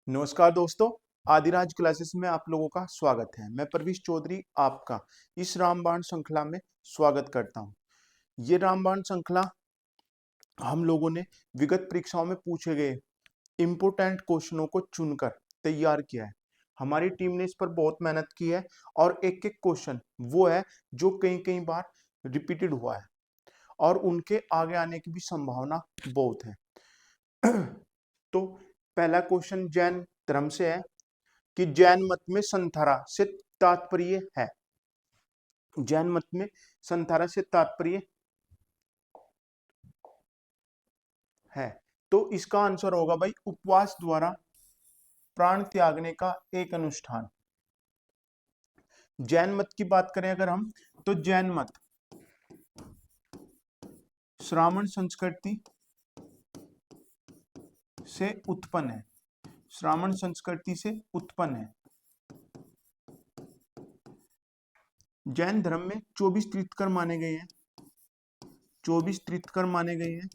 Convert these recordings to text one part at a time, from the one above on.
नमस्कार दोस्तों, आदिराज क्लासेस में आप लोगों का स्वागत है। मैं प्रवीष चौधरी आपका इस रामबाण श्रृंखला में स्वागत करता हूं। ये रामबाण श्रृंखला हम लोगों ने विगत परीक्षाओं में पूछे गए इंपोर्टेंट क्वेश्चनों को चुनकर तैयार किया है। हमारी टीम ने इस पर बहुत मेहनत की है और एक एक क्वेश्चन वो है जो कई कई बार रिपीटेड हुआ है और उनके आगे आने की भी संभावना बहुत है। तो पहला क्वेश्चन जैन धर्म से है कि जैन मत में संथारा से तात्पर्य है। जैन मत में संथारा से तात्पर्य है, तो इसका आंसर होगा भाई उपवास द्वारा प्राण त्यागने का एक अनुष्ठान। जैन मत की बात करें अगर हम, तो जैन मत श्रावण संस्कृति से उत्पन्न है। श्रावण संस्कृति से उत्पन्न है। जैन धर्म में 24 तीर्थंकर माने गए हैं। 24 तीर्थंकर माने गए हैं।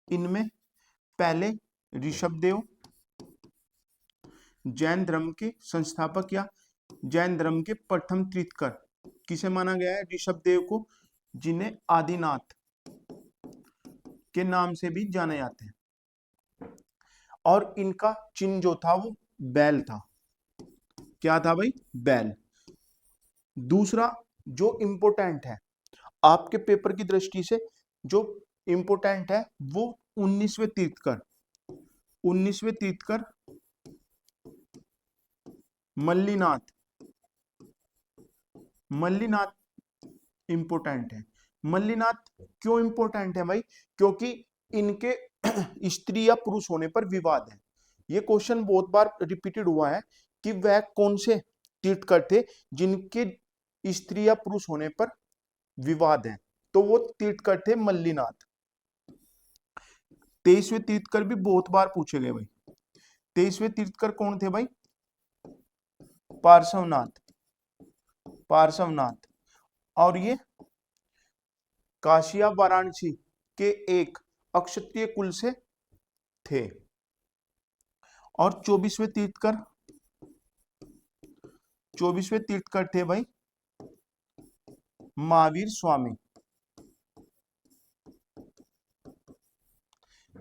इनमें पहले ऋषभदेव जैन धर्म के संस्थापक या जैन धर्म के प्रथम तीर्थंकर किसे माना गया है? ऋषभदेव को, जिन्हें आदिनाथ के नाम से भी जाने जाते हैं। और इनका चिन्ह जो था वो बैल था। क्या था भाई? बैल। दूसरा जो इंपोर्टेंट है आपके पेपर की दृष्टि से, जो इंपोर्टेंट है वो 19वें तीर्थंकर। 19वें तीर्थंकर मल्लीनाथ। मल्लीनाथ इंपोर्टेंट है। मल्लीनाथ क्यों इंपोर्टेंट है भाई? क्योंकि इनके स्त्री या पुरुष होने पर विवाद है। ये क्वेश्चन बहुत बार रिपीटेड हुआ है कि वह कौन से तीर्थंकर थे जिनके स्त्री या पुरुष होने पर विवाद है, तो वो तीर्थंकर थे मल्लीनाथ। 23वें तीर्थंकर भी बहुत बार पूछे गए भाई। 23वें तीर्थंकर कौन थे भाई? पार्श्वनाथ। पार्श्वनाथ। और ये काशिया वाराणसी के एक अक्षत्रिय कुल से थे। और 24वें तीर्थंकर, 24वें तीर्थंकर थे भाई महावीर स्वामी।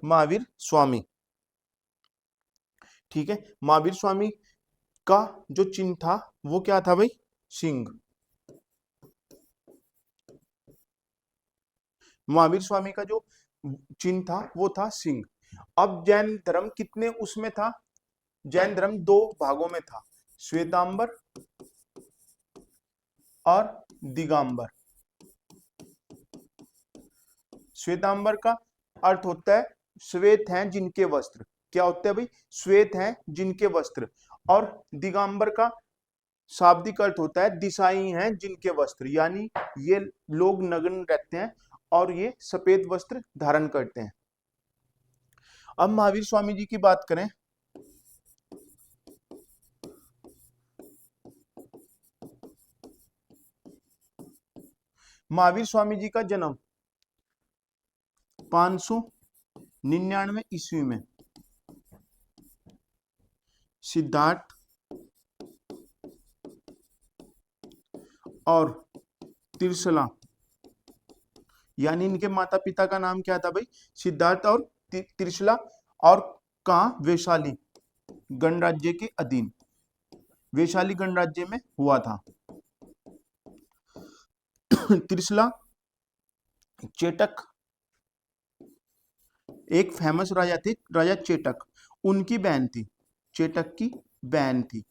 महावीर स्वामी, ठीक है। महावीर स्वामी का जो चिन्ह था वो क्या था भाई? सिंह। महावीर स्वामी का जो चिन्ह था वो था सिंह। अब जैन धर्म कितने उसमें था? जैन धर्म दो भागों में था, श्वेतांबर और दिगंबर। श्वेतांबर का अर्थ होता है श्वेत हैं जिनके वस्त्र। क्या होता है भाई? श्वेत हैं जिनके वस्त्र। और दिगंबर का शाब्दिक अर्थ होता है दिशाई हैं जिनके वस्त्र, यानी ये लोग नग्न रहते हैं और ये सफेद वस्त्र धारण करते हैं। अब महावीर स्वामी जी की बात करें, महावीर स्वामी जी का जन्म 599 ईस्वी में सिद्धार्थ और त्रिशला, यानी इनके माता पिता का नाम क्या था भाई? सिद्धार्थ और त्रिशला। और कहाँ? वैशाली गणराज्य के अधीन, वैशाली गणराज्य में हुआ था। त्रिशला चेटक एक फेमस राजा थे, राजा चेटक, उनकी बहन थी। चेटक की बहन थी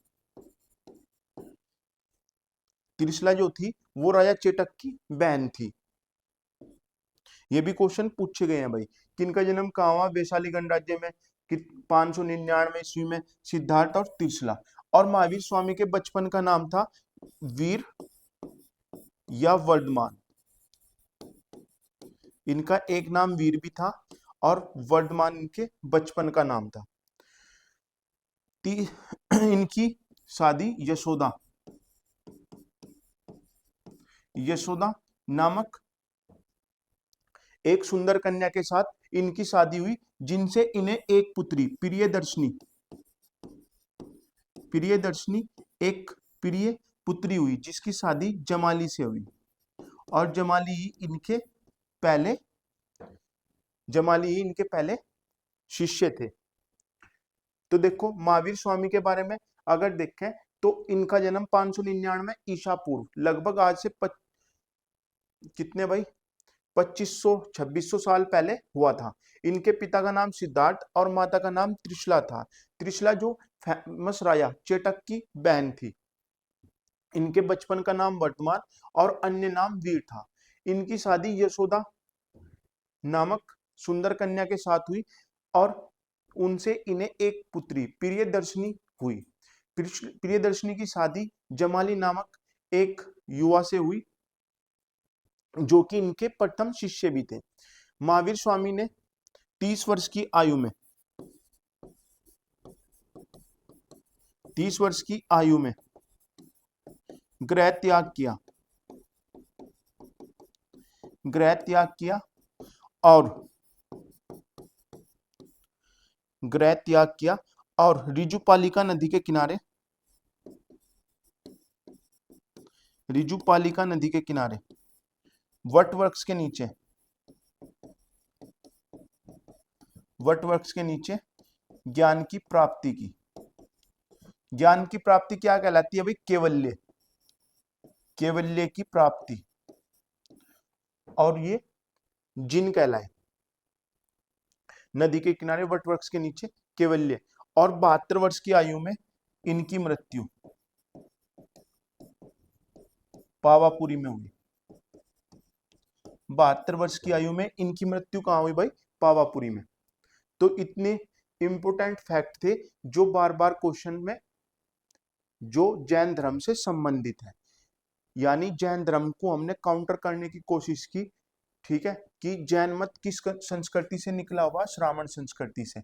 त्रिशला, जो थी वो राजा चेटक की बहन थी। ये भी क्वेश्चन पूछे गए हैं भाई। किनका जन्म कहाँ हुआ? वैशाली गणराज्य में। 599 ईस्वी में सिद्धार्थ और त्रिशला। और महावीर स्वामी के बचपन का नाम था वीर या वर्धमान। इनका एक नाम वीर भी था और वर्धमान इनके बचपन का नाम था। इनकी शादी यशोदा नामक एक सुंदर कन्या के साथ इनकी शादी हुई, जिनसे इन्हें एक पुत्री प्रियदर्शनी एक प्रिय पुत्री हुई, जिसकी शादी जमाली से हुई। और जमाली ही इनके पहले शिष्य थे। तो देखो महावीर स्वामी के बारे में अगर देखें तो इनका जन्म 599 ईसा पूर्व, लगभग आज से कितने भाई 2500-2600 साल पहले हुआ था। इनके पिता का नाम सिद्धार्थ और माता का नाम त्रिशला था। त्रिशला जो फेमस राजा चेटक की बहन थी। इनके बचपन का नाम वर्तमान और अन्य नाम वीर था। इनकी शादी यशोदा नामक सुंदर कन्या के साथ हुई और उनसे इन्हें एक पुत्री प्रियदर्शनी हुई। प्रियदर्शनी की शादी जमाली नामक एक युवा से हुई, जो कि इनके प्रथम शिष्य भी थे। महावीर स्वामी ने 30 वर्ष की आयु में गृह त्याग किया और रिजुपालिका नदी के किनारे वट वृक्ष के नीचे ज्ञान की प्राप्ति की। ज्ञान की प्राप्ति क्या कहलाती है भाई? केवल्य की प्राप्ति, और ये जिन कहलाए। नदी के किनारे वट वृक्ष के नीचे केवल्य। और 72 वर्ष की आयु में इनकी मृत्यु पावापुरी में हुई। 72 वर्ष की आयु में इनकी मृत्यु कहां हुई भाई? पावापुरी में। तो इतने इंपोर्टेंट फैक्ट थे जो बार बार क्वेश्चन में जो जैन धर्म से संबंधित है, यानी जैन धर्म को हमने काउंटर करने की कोशिश की। ठीक है, कि जैन मत किस संस्कृति से निकला हुआ? श्रावण संस्कृति से।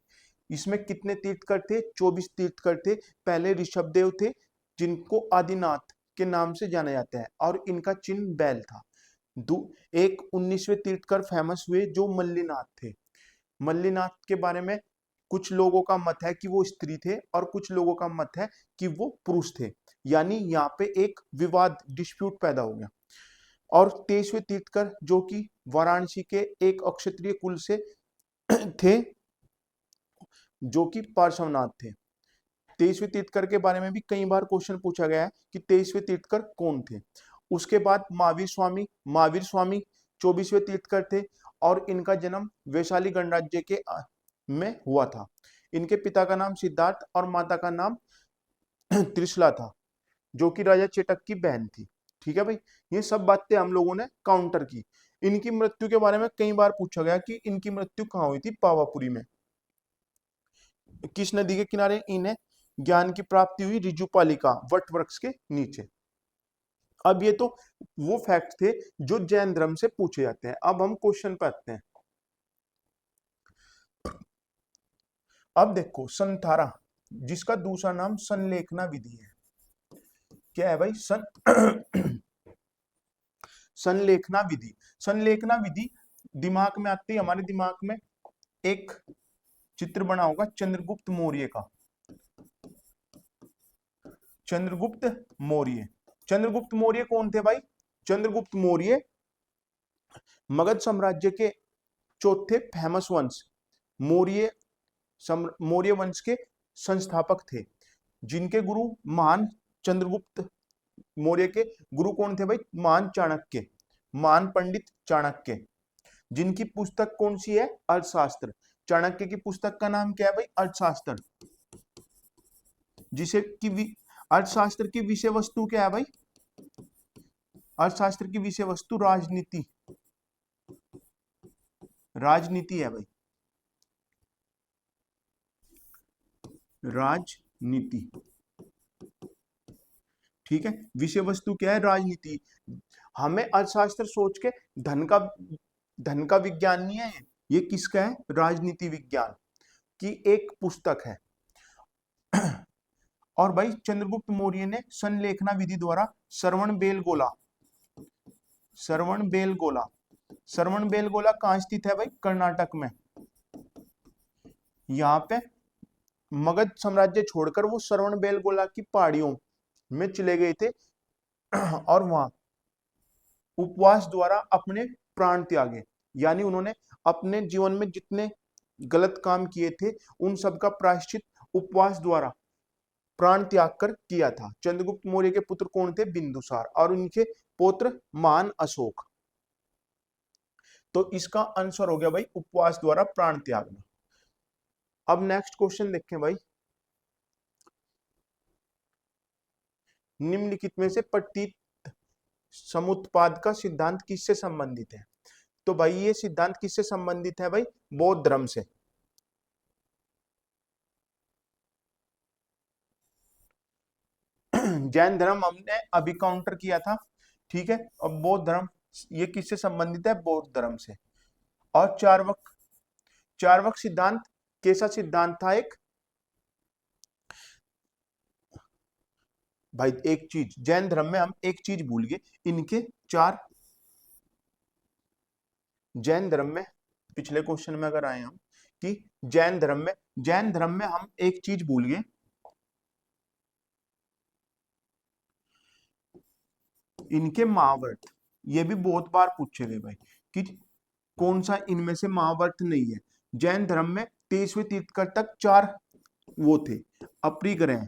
इसमें कितने तीर्थकर थे? 24 तीर्थकर थे। पहले ऋषभदेव थे, जिनको आदिनाथ के नाम से जाना जाता है, और इनका चिन्ह बैल था। एक 19वें तीर्थकर फेमस हुए जो मल्लीनाथ थे। मल्लीनाथ के बारे में कुछ लोगों का मत है कि वो स्त्री थे और कुछ लोगों का मत है कि वो पुरुष थे, यानी यहाँ पे एक विवाद डिस्प्यूट पैदा हो गया। और 23वें तीर्थकर जो कि वाराणसी के एक अक्षत्रिय कुल से थे, जो कि पार्श्वनाथ थे। 23वें तीर्थकर के बारे में भी कई बार क्वेश्चन पूछा गया है कि 23वें तीर्थकर कौन थे। उसके बाद महावीर स्वामी 24वें तीर्थकर थे और इनका जन्म वैशाली गणराज्य के में हुआ था। इनके पिता का नाम सिद्धार्थ और माता का नाम त्रिशला था, जो कि राजा चेटक की बहन थी। ठीक है भाई, ये सब बातें हम लोगों ने काउंटर की। इनकी मृत्यु के बारे में कई बार पूछा गया कि इनकी मृत्यु कहाँ हुई थी? पावापुरी में। किस नदी के किनारे इन्हें ज्ञान की प्राप्ति हुई? रिजुपालिका वट वृक्ष के नीचे। अब ये तो वो फैक्ट थे जो जैन धर्म से पूछे जाते हैं। अब हम क्वेश्चन पे आते हैं। अब देखो संथारा, जिसका दूसरा नाम संलेखना विधि है। क्या है भाई? संलेखना विधि दिमाग में आती है, हमारे दिमाग में एक चित्र बना होगा चंद्रगुप्त मौर्य का। चंद्रगुप्त मौर्य कौन थे भाई? चंद्रगुप्त मौर्य मगध साम्राज्य के चौथे फेमस वंश मौर्य वंश के संस्थापक थे, जिनके गुरु महान चंद्रगुप्त मौर्य के गुरु कौन थे भाई? महान पंडित चाणक्य, जिनकी पुस्तक कौन सी है? अर्थशास्त्र। चाणक्य की पुस्तक का नाम क्या है भाई? अर्थशास्त्र। जिसे कि अर्थशास्त्र की विषय वस्तु क्या है भाई? अर्थशास्त्र की विषय वस्तु राजनीति है भाई, राजनीति। ठीक है, विषय वस्तु क्या है? राजनीति। हमें अर्थशास्त्र सोच के धन का विज्ञान नहीं है, ये किसका है? राजनीति विज्ञान की एक पुस्तक है। और भाई चंद्रगुप्त मौर्य ने संलेखना विधि द्वारा श्रवणबेलगोला कहाँ स्थित है भाई? कर्नाटक में। यहाँ पे मगध साम्राज्य छोड़कर वो श्रवण बेलगोला की पहाड़ियों में चले गए थे और वहां उपवास द्वारा अपने प्राण त्यागे। यानी उन्होंने अपने जीवन में जितने गलत काम किए थे उन सब का प्रायश्चित उपवास द्वारा प्राण त्याग कर किया था। चंद्रगुप्त मौर्य के पुत्र कौन थे? बिंदुसार, और उनके पुत्र महान अशोक। तो इसका आंसर हो गया भाई उपवास द्वारा प्राण त्यागना। अब नेक्स्ट क्वेश्चन देखें भाई, निम्नलिखित में से पट्टित समुत्पाद का सिद्धांत किससे संबंधित है? तो भाई ये सिद्धांत किससे संबंधित है भाई? बौद्ध धर्म से। जैन धर्म हमने अभी काउंटर किया था, ठीक है। अब बौद्ध धर्म ये किससे संबंधित है? बौद्ध धर्म से। और चार्वाक सिद्धांत कैसा सिद्धांत था? एक भाई एक चीज जैन धर्म में हम एक चीज भूल गए, इनके चार जैन धर्म में, पिछले क्वेश्चन में अगर आए हम कि जैन धर्म में हम एक चीज भूल गए, इनके महाव्रत। ये भी बहुत बार पूछे गए भाई कि कौन सा इनमें से महाव्रत नहीं है। जैन धर्म में 23वें तीर्थंकर तक चार वो थे अपरिग्रह।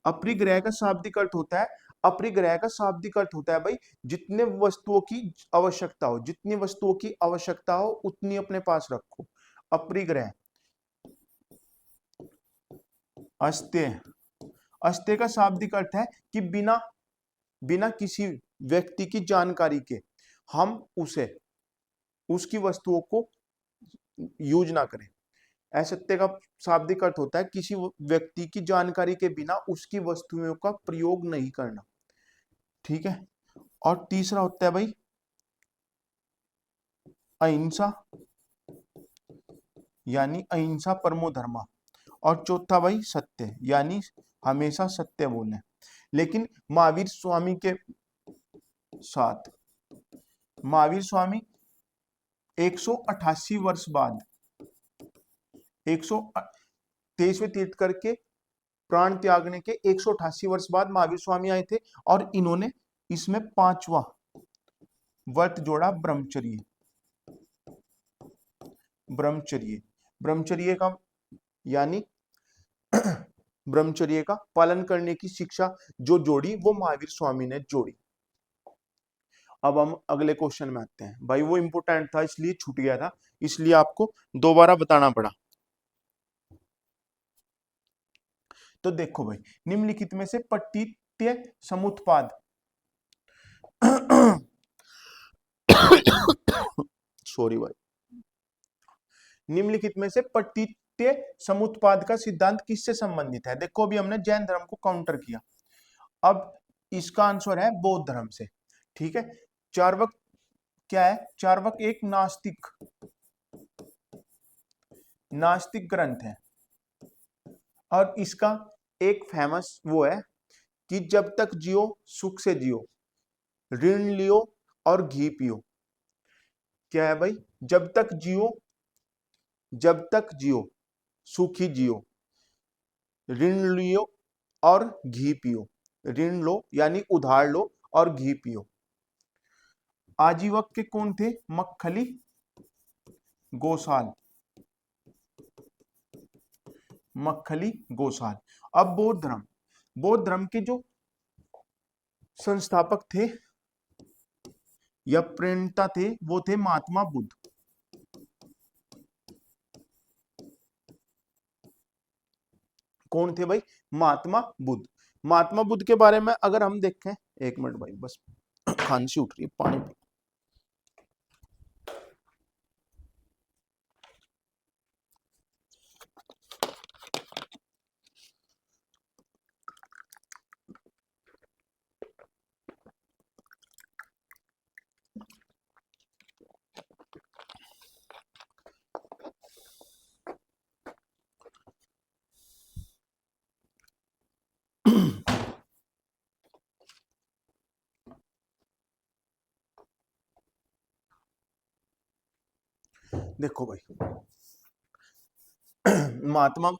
अपरिग्रह का शाब्दिक अर्थ होता है, अपरिग्रह का शाब्दिक अर्थ होता है भाई जितने वस्तुओं की आवश्यकता हो, जितनी वस्तुओं की आवश्यकता हो उतनी अपने पास रखो। अपरिग्रह। अस्त्य, अस्त्य का शाब्दिक अर्थ है कि बिना बिना किसी व्यक्ति की जानकारी के हम उसे उसकी वस्तुओं को यूज ना करें। असत्य का शाब्दिक अर्थ होता है किसी व्यक्ति की जानकारी के बिना उसकी वस्तुओं का प्रयोग नहीं करना, ठीक है। और तीसरा होता है भाई अहिंसा, यानी अहिंसा परमो धर्मा। और चौथा भाई सत्य, यानी हमेशा सत्य बोले। लेकिन महावीर स्वामी के साथ महावीर स्वामी 188 वर्ष बाद 123वें तीर्थंकर के प्राण त्यागने के 188 वर्ष बाद महावीर स्वामी आए थे और इन्होंने इसमें पांचवा व्रत जोड़ा, ब्रह्मचर्य। ब्रह्मचर्य ब्रह्मचर्य का यानी ब्रह्मचर्य का पालन करने की शिक्षा जो जोड़ी वो महावीर स्वामी ने जोड़ी। अब हम अगले क्वेश्चन में आते हैं भाई, वो इंपोर्टेंट था इसलिए छूट गया था, इसलिए आपको दोबारा बताना पड़ा। तो देखो भाई, निम्नलिखित में से पट्टित्य समुत्पाद सॉरी भाई, निम्नलिखित में से पट्टित्य समुत्पाद का सिद्धांत किससे संबंधित है? देखो अभी हमने जैन धर्म को काउंटर किया, अब इसका आंसर है बौद्ध धर्म से, ठीक है। चार्वाक क्या है? चार्वाक एक नास्तिक ग्रंथ है और इसका एक फेमस वो है कि जब तक जियो सुख से जियो, ऋण लियो और घी पियो। क्या है भाई? जब तक जियो सुखी जियो, ऋण लियो और घी पियो। ऋण लो यानी उधार लो और घी पियो। आजीवक के कौन थे? मक्खली गोसाल। मक्खली गोसाल। अब बौद्ध धर्म के जो संस्थापक थे या प्रणेता थे वो थे महात्मा बुद्ध। कौन थे भाई? महात्मा बुद्ध। महात्मा बुद्ध के बारे में अगर हम देखें, एक मिनट भाई बस खांसी उठ रही है, पानी पी। देखो भाई, महात्मा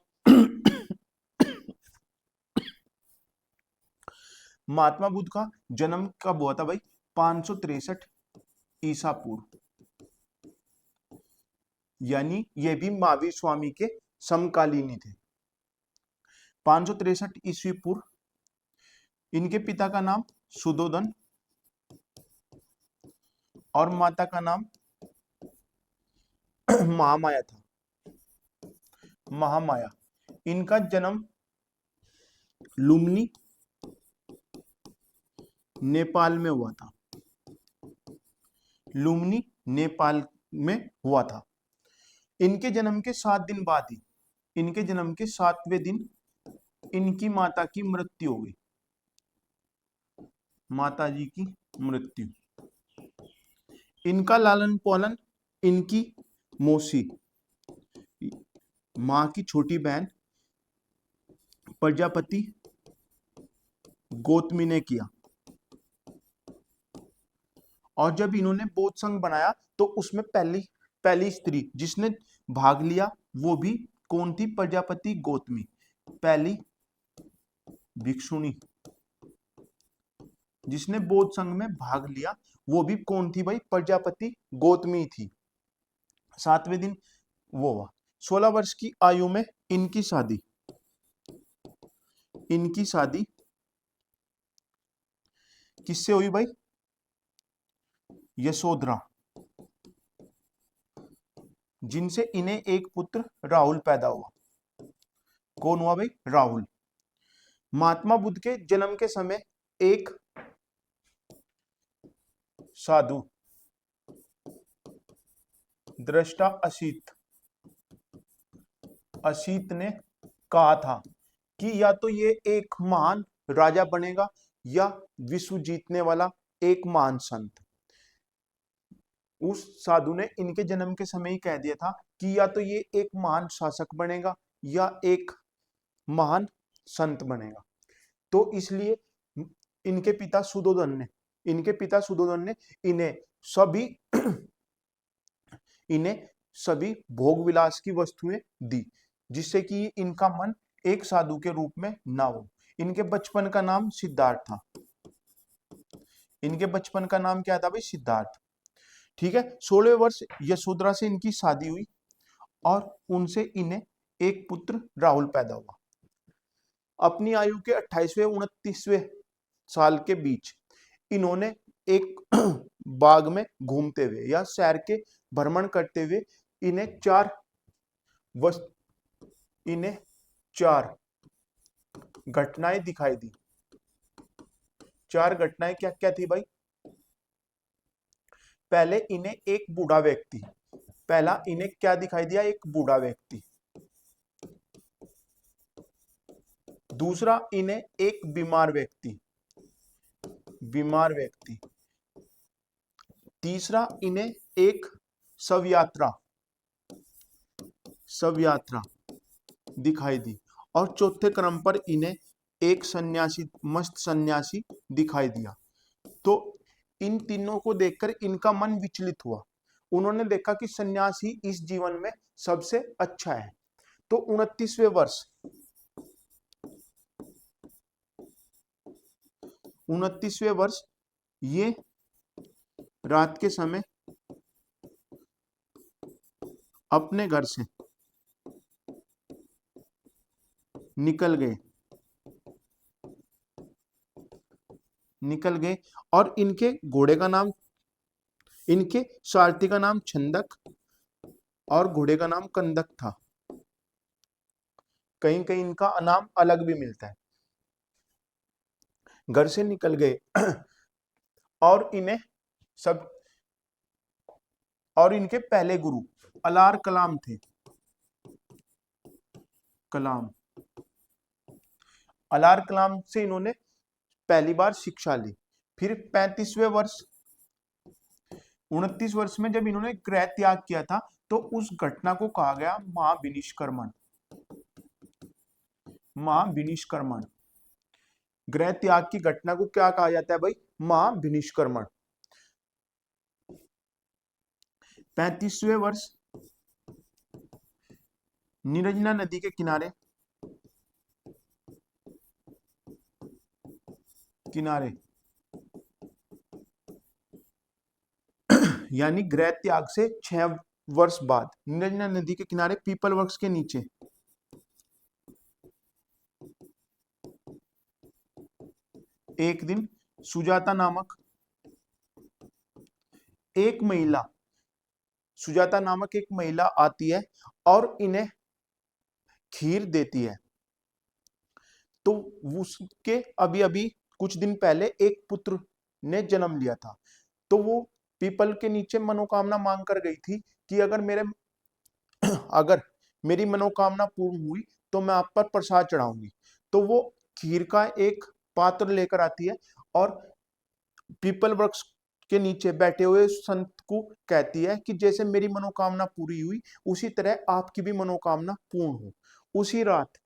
महात्मा बुद्ध का जन्म कब हुआ था भाई? 563 ईसा पूर्व, यानी ये भी महावीर स्वामी के समकालीन ही थे। 563 ईस्वी पूर्व। इनके पिता का नाम सुधोधन और माता का नाम महामाया था। महामाया। इनका जन्म लुम्बिनी नेपाल में हुआ था। लुम्बिनी नेपाल में हुआ था। इनके जन्म के 7 दिन बाद ही, इनके जन्म के 7वें दिन इनकी माता की मृत्यु हो गई। माता जी की मृत्यु। इनका लालन पालन इनकी मौसी, मां की छोटी बहन प्रजापति गौतमी ने किया। और जब इन्होंने बौद्ध संघ बनाया तो उसमें पहली स्त्री जिसने भाग लिया वो भी कौन थी? प्रजापति गौतमी। पहली भिक्षुणी जिसने बौद्ध संघ में भाग लिया वो भी कौन थी भाई? प्रजापति गौतमी थी। 7वें दिन वो हुआ। 16 वर्ष की आयु में इनकी शादी किससे हुई भाई? यशोधरा, जिनसे इन्हें एक पुत्र राहुल पैदा हुआ। कौन हुआ भाई? राहुल। महात्मा बुद्ध के जन्म के समय एक साधु दृष्टा असित ने कहा था कि या तो ये एक महान राजा बनेगा या विश्व जीतने वाला एक महान संत। उस साधु ने इनके जन्म के समय ही कह दिया था कि या तो ये एक महान शासक बनेगा या एक महान संत बनेगा। तो इसलिए इनके पिता सुधोधन ने इन्हें सभी भोग विलास की वस्तुएं दी, जिससे कि इनका मन एक साधु के रूप में ना हो। इनके बचपन का नाम सिद्धार्थ था। इनके बचपन का नाम क्या था भाई? सिद्धार्थ। ठीक है। 16वें वर्ष यशोधरा से इनकी शादी हुई और उनसे इन्हें एक पुत्र राहुल पैदा हुआ। अपनी आयु के 28वें 29वें साल के बीच इन्होंने एक बाग में घूमते हुए या शहर के भ्रमण करते हुए इन्हें चार घटनाएं दिखाई दी। 4 घटनाएं क्या क्या थी भाई? पहले इन्हें एक बूढ़ा व्यक्ति, पहला इन्हें क्या दिखाई दिया? एक बूढ़ा व्यक्ति। दूसरा इन्हें एक बीमार व्यक्ति। तीसरा इन्हें एक शवयात्रा दिखाई दी। और चौथे क्रम पर इन्हें एक मस्त सन्यासी दिखाई दिया। तो इन तीनों को देखकर इनका मन विचलित हुआ। उन्होंने देखा कि सन्यास ही इस जीवन में सबसे अच्छा है। तो 29वें वर्ष ये रात के समय अपने घर से निकल गए और इनके सारथी का नाम छंदक और घोड़े का नाम कंदक था। कहीं कहीं इनका नाम अलग भी मिलता है। घर से निकल गए और इनके पहले गुरु अलार कलाम थे। अलार कलाम से इन्होंने पहली बार शिक्षा ली। फिर 29 वर्ष में जब इन्होंने गृह त्याग किया था तो उस घटना को कहा गया महाविनिष्क्रमण। गृह त्याग की घटना को क्या कहा जाता है भाई? महाविनिष्क्रमण। 35वें वर्ष निरंजना नदी के किनारे किनारे यानी गृह त्याग से 6 वर्ष बाद निरंजना नदी के किनारे पीपल वृक्ष के नीचे एक दिन सुजाता नामक एक महिला सुजाता नामक एक महिला आती है और इन्हें खीर देती है। तो उसके अभी अभी कुछ दिन पहले एक पुत्र ने जन्म लिया था। तो वो पीपल के नीचे मनोकामना मांग कर गई थी कि अगर मेरी मनोकामना पूर्ण हुई तो मैं आप पर प्रसाद चढ़ाऊंगी। तो वो खीर का एक पात्र लेकर आती है और पीपल वृक्ष के नीचे बैठे हुए संत को कहती है कि जैसे मेरी मनोकामना पूरी हुई उसी तरह आपकी भी मनोकामना पूर्ण हो। उसी रात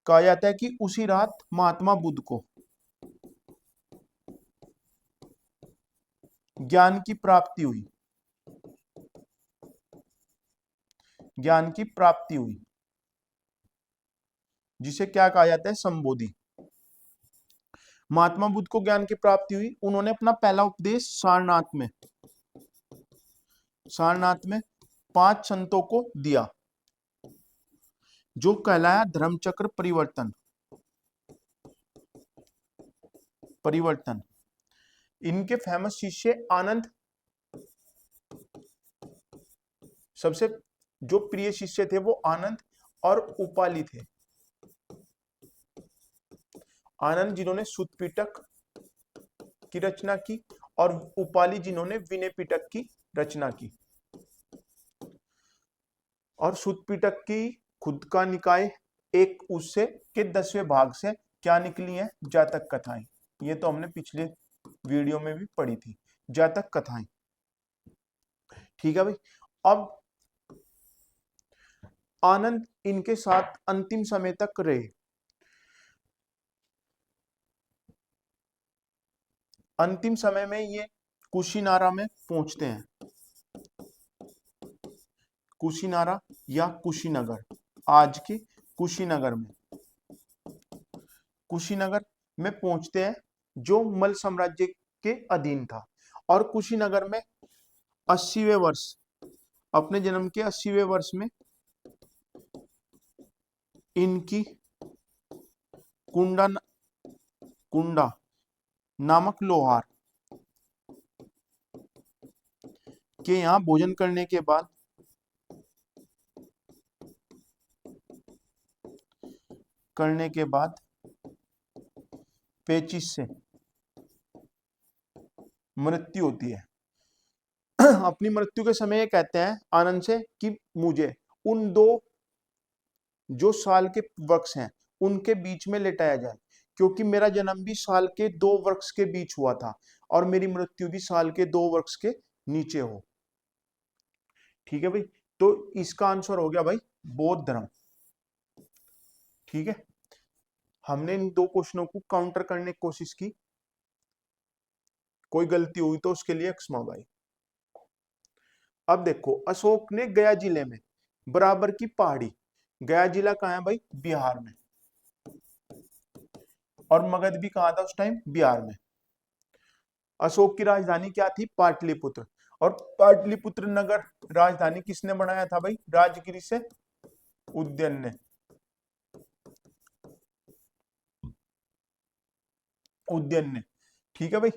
कहा जाता है कि उसी रात महात्मा बुद्ध को ज्ञान की प्राप्ति हुई। ज्ञान की प्राप्ति हुई जिसे क्या कहा जाता है, संबोधि। महात्मा बुद्ध को ज्ञान की प्राप्ति हुई। उन्होंने अपना पहला उपदेश सारनाथ में 5 संतों को दिया जो कहलाया धर्मचक्र परिवर्तन। इनके फेमस शिष्य आनंद, सबसे जो प्रिय शिष्य थे वो आनंद और उपाली थे। आनंद जिन्होंने सूत पिटक की रचना की और उपाली जिन्होंने विनय पिटक की रचना की। और सूत पिटक की खुद का निकाय एक उससे के 10वें भाग से क्या निकली है, जातक कथाएं। ये तो हमने पिछले वीडियो में भी पढ़ी थी, जातक कथाएं। ठीक है भाई। अब आनंद इनके साथ अंतिम समय तक रहे। अंतिम समय में ये कुशीनारा में पहुंचते हैं। कुशीनारा या कुशीनगर, आज के कुशीनगर में पहुंचते हैं जो मल साम्राज्य के अधीन था। और कुशीनगर में 80वें वर्ष, अपने जन्म के 80वें वर्ष में इनकी कुंडा नामक लोहार के यहाँ भोजन करने के बाद पेचिश से मृत्यु होती है। अपनी मृत्यु के समय ये कहते हैं आनंद से कि मुझे उन 2 जो साल के वृक्ष हैं उनके बीच में लेटाया जाए, क्योंकि मेरा जन्म भी साल के 2 वृक्ष के बीच हुआ था और मेरी मृत्यु भी साल के 2 वृक्ष के नीचे हो। ठीक है भाई। तो इसका आंसर हो गया भाई बौद्ध धर्म। ठीक है। हमने इन 2 क्वेश्चनों को काउंटर करने की कोशिश की, कोई गलती हुई तो उसके लिए क्षमा भाई। अब देखो, अशोक ने गया जिले में बराबर की पहाड़ी, गया जिला कहाँ है भाई, बिहार में, और मगध भी कहाँ था उस टाइम, बिहार में। अशोक की राजधानी क्या थी, पाटलिपुत्र। और पाटलिपुत्र नगर राजधानी किसने बनाया था भाई, राजगिरी से उदयन ने। ठीक है भाई।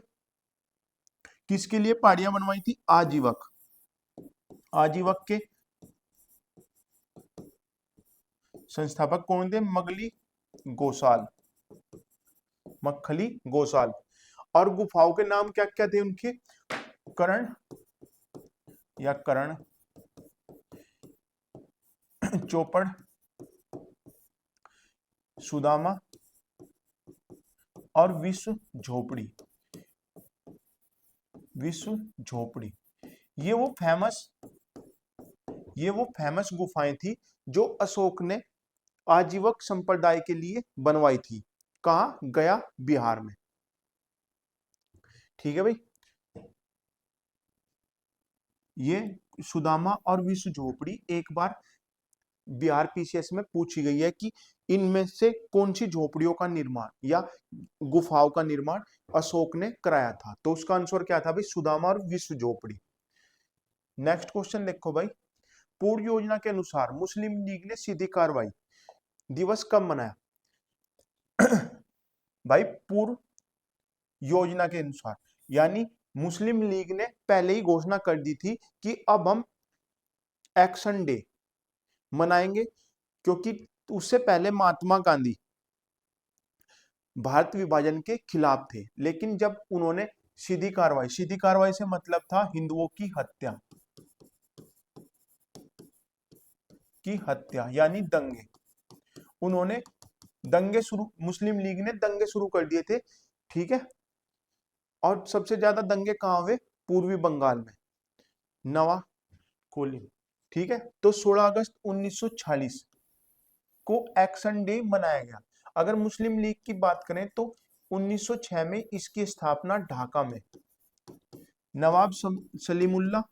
किसके लिए पहाड़ियां बनवाई थी, आजीवक। आजीवक के संस्थापक कौन थे, मक्खली गोसाल। और गुफाओं के नाम क्या क्या थे उनके, करण या करण, चौपड़, सुदामा और विश्व झोपड़ी। ये वो फेमस गुफाएं थी जो अशोक ने आजीवक संप्रदाय के लिए बनवाई थी। कहा, गया, बिहार में। ठीक है भाई। ये सुदामा और विश्व झोपड़ी एक बार बिहार पीसीएस में पूछी गई है कि इनमें से कौन सी झोपड़ियों का निर्माण या गुफाओं का निर्माण अशोक ने कराया था। तो उसका आंसर क्या था भाई, सुदामा और विश्व झोपड़ी। नेक्स्ट क्वेश्चन देखो भाई, पूर्ण योजना के अनुसार मुस्लिम लीग ने सीधी कार्रवाई दिवस कब मनाया? भाई पूर्व योजना के अनुसार, यानी मुस्लिम लीग ने पहले ही घोषणा कर दी थी कि अब हम एक्शन डे मनाएंगे, क्योंकि उससे पहले महात्मा गांधी भारत विभाजन के खिलाफ थे। लेकिन जब उन्होंने सीधी कार्रवाई से मतलब था हिंदुओं की हत्या यानी दंगे। उन्होंने मुस्लिम लीग ने दंगे शुरू कर दिए थे, ठीक है। और सबसे ज्यादा दंगे कहाँ हुए? पूर्वी बंगाल में, नवा कोली, ठीक है। तो 16 अगस्त 1946 को एक्शन डे मनाया गया। अगर मुस्लिम लीग की बात करें तो 1906 में इसकी स्थापना ढाका में नवाब सलीमुल्लाह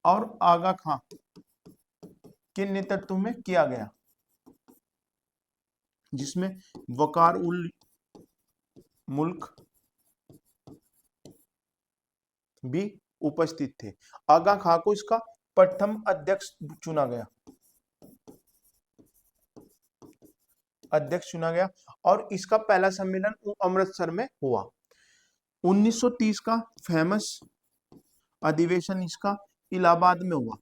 और आगा खां के नेतृत्व में किया गया, जिसमें वकार उल मुल्क भी उपस्थित थे। आगा खां को इसका प्रथम अध्यक्ष चुना गया और इसका पहला सम्मेलन अमृतसर में हुआ। 1930 का फेमस अधिवेशन इसका इलाहाबाद में हुआ।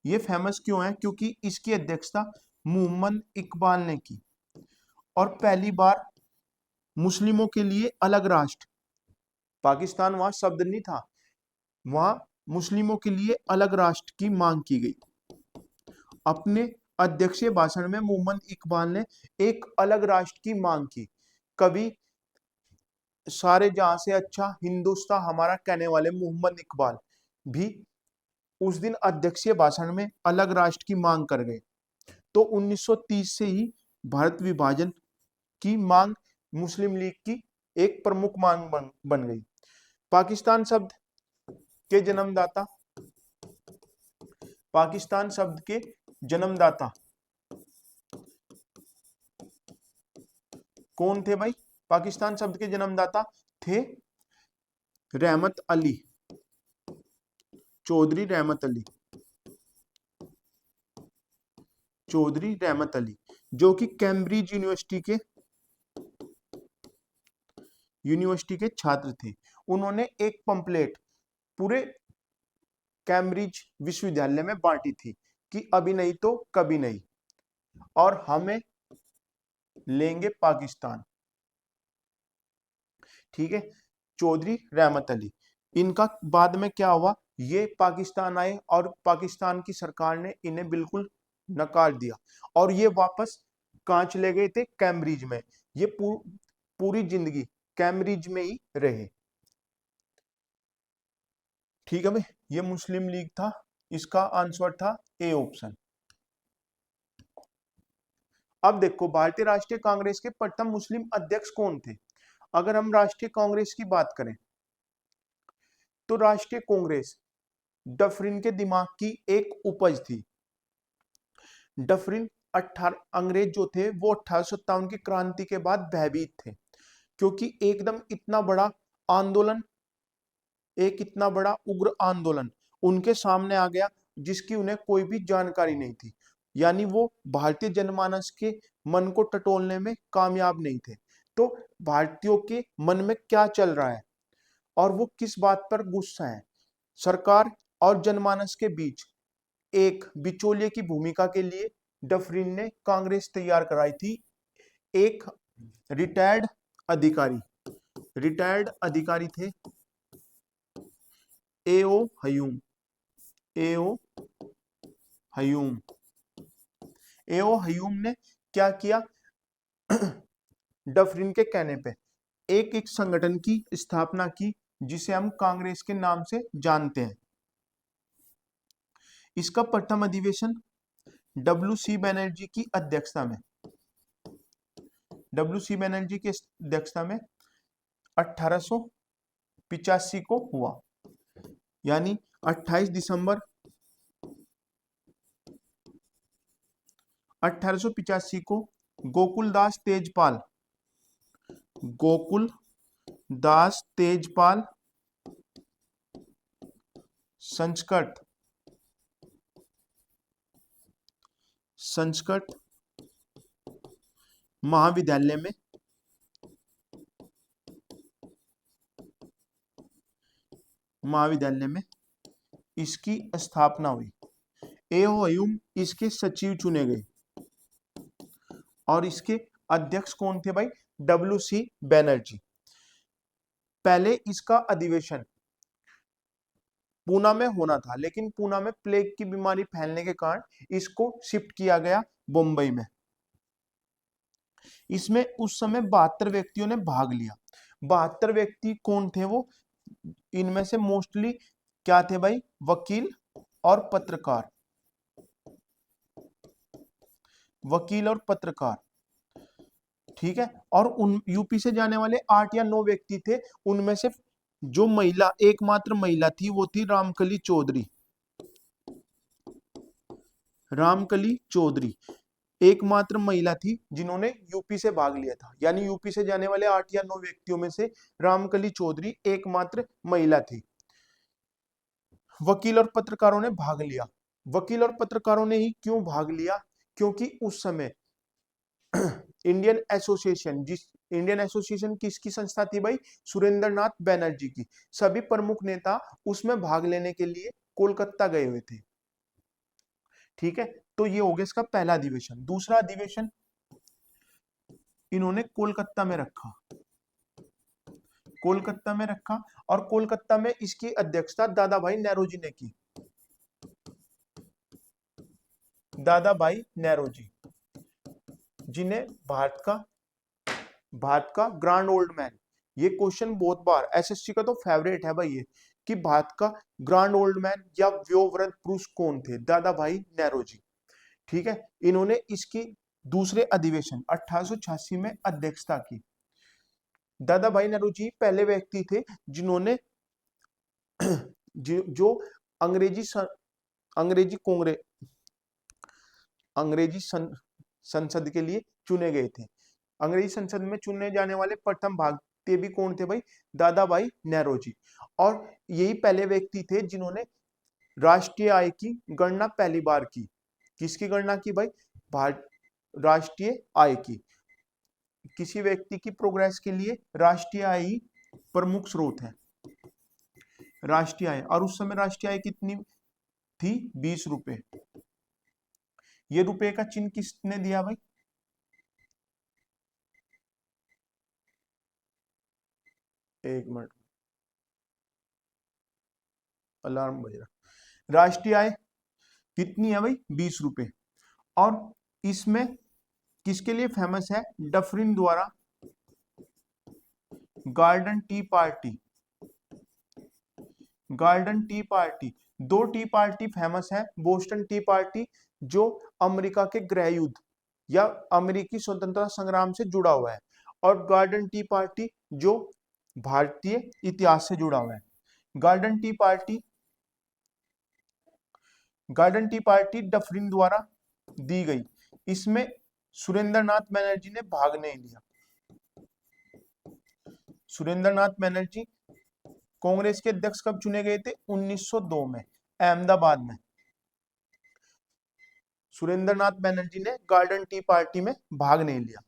यह फेमस क्यों है? क्योंकि इसकी अध्यक्षता मोहम्मद इकबाल ने की और पहली बार मुस्लिमों के लिए अलग राष्ट्र, पाकिस्तान वहां शब्द नहीं था, वहां मुस्लिमों के लिए अलग राष्ट्र की मांग की गई। अपने अध्यक्षीय भाषण में मोहम्मद इकबाल ने एक अलग राष्ट्र की मांग की। कभी सारे जहां से अच्छा हिंदुस्तान हमारा कहने वाले मोहम्मद इकबाल भी उस दिन अध्यक्षीय भाषण में अलग राष्ट्र की मांग कर गए। तो 1930 से ही भारत विभाजन की मांग मुस्लिम लीग की एक प्रमुख मांग बन गई। पाकिस्तान शब्द के जन्मदाता कौन थे भाई? पाकिस्तान शब्द के जन्मदाता थे रहमत अली, चौधरी रहमत अली, जो कि कैम्ब्रिज यूनिवर्सिटी के छात्र थे। उन्होंने एक पंपलेट पूरे कैम्ब्रिज विश्वविद्यालय में बांटी थी कि अभी नहीं तो कभी नहीं और हमें लेंगे पाकिस्तान, ठीक है। चौधरी रहमत अली, इनका बाद में क्या हुआ, ये पाकिस्तान आए और पाकिस्तान की सरकार ने इन्हें बिल्कुल नकार दिया और ये वापस कहां चले गए थे? कैम्ब्रिज में। ये पूरी जिंदगी कैम्ब्रिज में ही रहे, ठीक है भाई। ये मुस्लिम लीग था, इसका आंसर था ए ऑप्शन। अब देखो, भारतीय राष्ट्रीय कांग्रेस के प्रथम मुस्लिम अध्यक्ष कौन थे? अगर हम राष्ट्रीय कांग्रेस की बात करें तो राष्ट्रीय कांग्रेस डफरिन के दिमाग की एक उपज थी। डफरिन अंग्रेज जो थे वो 1857 की क्रांति के बाद भयभीत थे, क्योंकि एकदम इतना बड़ा आंदोलन, एक इतना बड़ा उग्र आंदोलन उनके सामने आ गया जिसकी उन्हें कोई भी जानकारी नहीं थी। यानी वो भारतीय जनमानस के मन को टटोलने में कामयाब नहीं थे। तो भारतीयों के मन में क्या चल रहा है और वो किस बात पर गुस्सा है, सरकार और जनमानस के बीच एक बिचौलिए की भूमिका के लिए डफरिन ने कांग्रेस तैयार कराई थी। एक रिटायर्ड अधिकारी थे एओ हयूम ने क्या किया? डफरिन के कहने पे एक संगठन की स्थापना की जिसे हम कांग्रेस के नाम से जानते हैं। इसका प्रथम अधिवेशन डब्ल्यू.सी. बनर्जी की अध्यक्षता में 1885 को हुआ। यानी 28 दिसंबर 1885 को गोकुलदास तेजपाल, गोकुलदास तेजपाल संस्कृत महाविद्यालय में इसकी स्थापना हुई। एओ हयूम इसके सचिव चुने गए और इसके अध्यक्ष कौन थे भाई? WC बनर्जी। पहले इसका अधिवेशन पूना में होना था, लेकिन पूना में प्लेग की बीमारी फैलने के कारण इसको शिफ्ट किया गया बम्बई में। इसमें उस समय 72 व्यक्तियों ने भाग लिया। 72 व्यक्ति कौन थे वो? इनमें से मोस्टली क्या थे भाई? वकील और पत्रकार, ठीक है। और उन यूपी से जाने वाले 8 या 9 व्यक्ति थे। उनमें से जो महिला, एकमात्र महिला थी, वो थी रामकली चौधरी एकमात्र महिला थी जिन्होंने यूपी से भाग लिया था। यानी यूपी से जाने वाले 8 या 9 व्यक्तियों में से रामकली चौधरी एकमात्र महिला थी। वकील और पत्रकारों ने भाग लिया। वकील और पत्रकारों ने ही क्यों भाग लिया? क्योंकि उस समय इंडियन एसोसिएशन किसकी संस्था थी भाई? सुरेंद्रनाथ बनर्जी की। सभी प्रमुख नेता उसमें भाग लेने के लिए कोलकाता गए हुए थे, ठीक है। तो ये हो गया इसका पहला अधिवेशन। दूसरा अधिवेशन इन्होंने कोलकाता में रखा और कोलकाता में इसकी अध्यक्षता दादा भाई नेरोजी ने की। दादा भाई नेरोजी जिन्हें भारत का ग्रैंड ओल्ड मैन, ये क्वेश्चन बहुत बार एसएससी का तो फेवरेट है भाई ये, कि भारत का ग्रैंड ओल्ड मैन या वयोवृद्ध पुरुष कौन थे? दादा भाई नेरोजी, ठीक है। इन्होंने इसकी दूसरे अधिवेशन 1886 में अध्यक्षता की। दादा भाई नेरोजी पहले व्यक्ति थे जिन्होंने जो अंग्रेजी संसद के लिए चुने गए थे। अंग्रेजी संसद में चुने जाने वाले प्रथम भारतीय भी कौन थे भाई? दादा भाई नेरोजी। और यही पहले व्यक्ति थे जिन्होंने राष्ट्रीय आय की गणना पहली बार की। किसकी गणना की भाई? राष्ट्रीय आय की। किसी व्यक्ति की प्रोग्रेस के लिए राष्ट्रीय आय ही प्रमुख स्रोत है, राष्ट्रीय आय। और उस समय राष्ट्रीय आय कितनी थी? 20 रुपए। ये रुपए का चिन्ह किसने दिया भाई? एक मिनट, अलार्म बज रहा। राष्ट्रीय आय कितनी है भाई? 20 रुपए। और इसमें किसके लिए फेमस है? डफरिन द्वारा गार्डन टी पार्टी। दो टी पार्टी फेमस है। बोस्टन टी पार्टी जो अमेरिका के गृह युद्ध या अमेरिकी स्वतंत्रता संग्राम से जुड़ा हुआ है, और गार्डन टी पार्टी जो भारतीय इतिहास से जुड़ा हुआ है। गार्डन टी पार्टी डफरिन द्वारा दी गई। इसमें सुरेंद्रनाथ बनर्जी ने भाग नहीं लिया। सुरेंद्रनाथ बनर्जी कांग्रेस के अध्यक्ष कब चुने गए थे? 1902 में अहमदाबाद में। सुरेंद्रनाथ बनर्जी ने गार्डन टी पार्टी में भाग नहीं लिया,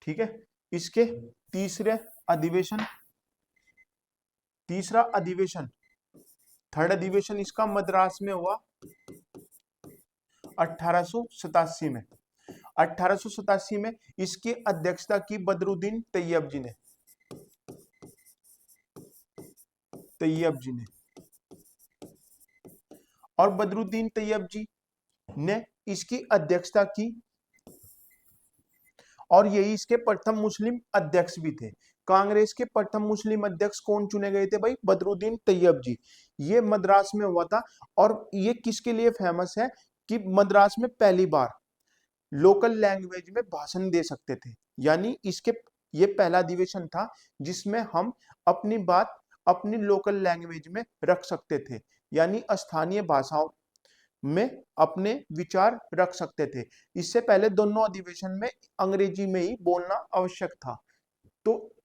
ठीक है। इसके तीसरा अधिवेशन थर्ड अधिवेशन इसका मद्रास में हुआ 1887 में। 1887 में इसकी अध्यक्षता की बदरुद्दीन तैयब जी ने। और बदरुद्दीन तैयब जी ने इसकी अध्यक्षता की, और यही इसके प्रथम मुस्लिम अध्यक्ष भी थे। कांग्रेस के प्रथम मुस्लिम अध्यक्ष कौन चुने गए थे भाई? बदरुद्दीन तैयब जी। ये मद्रास में हुआ था। और ये किसके लिए फेमस है? कि मद्रास में पहली बार लोकल लैंग्वेज में भाषण दे सकते थे। यानी ये पहला अधिवेशन था जिसमें हम अपनी बात अपनी लोकल लैंग्वेज में रख सकते थे, यानी स्थानीय भाषाओं में अपने विचार रख सकते थे। इससे पहले दोनों अधिवेशन में अंग्रेजी में ही बोलना आवश्यक था। तो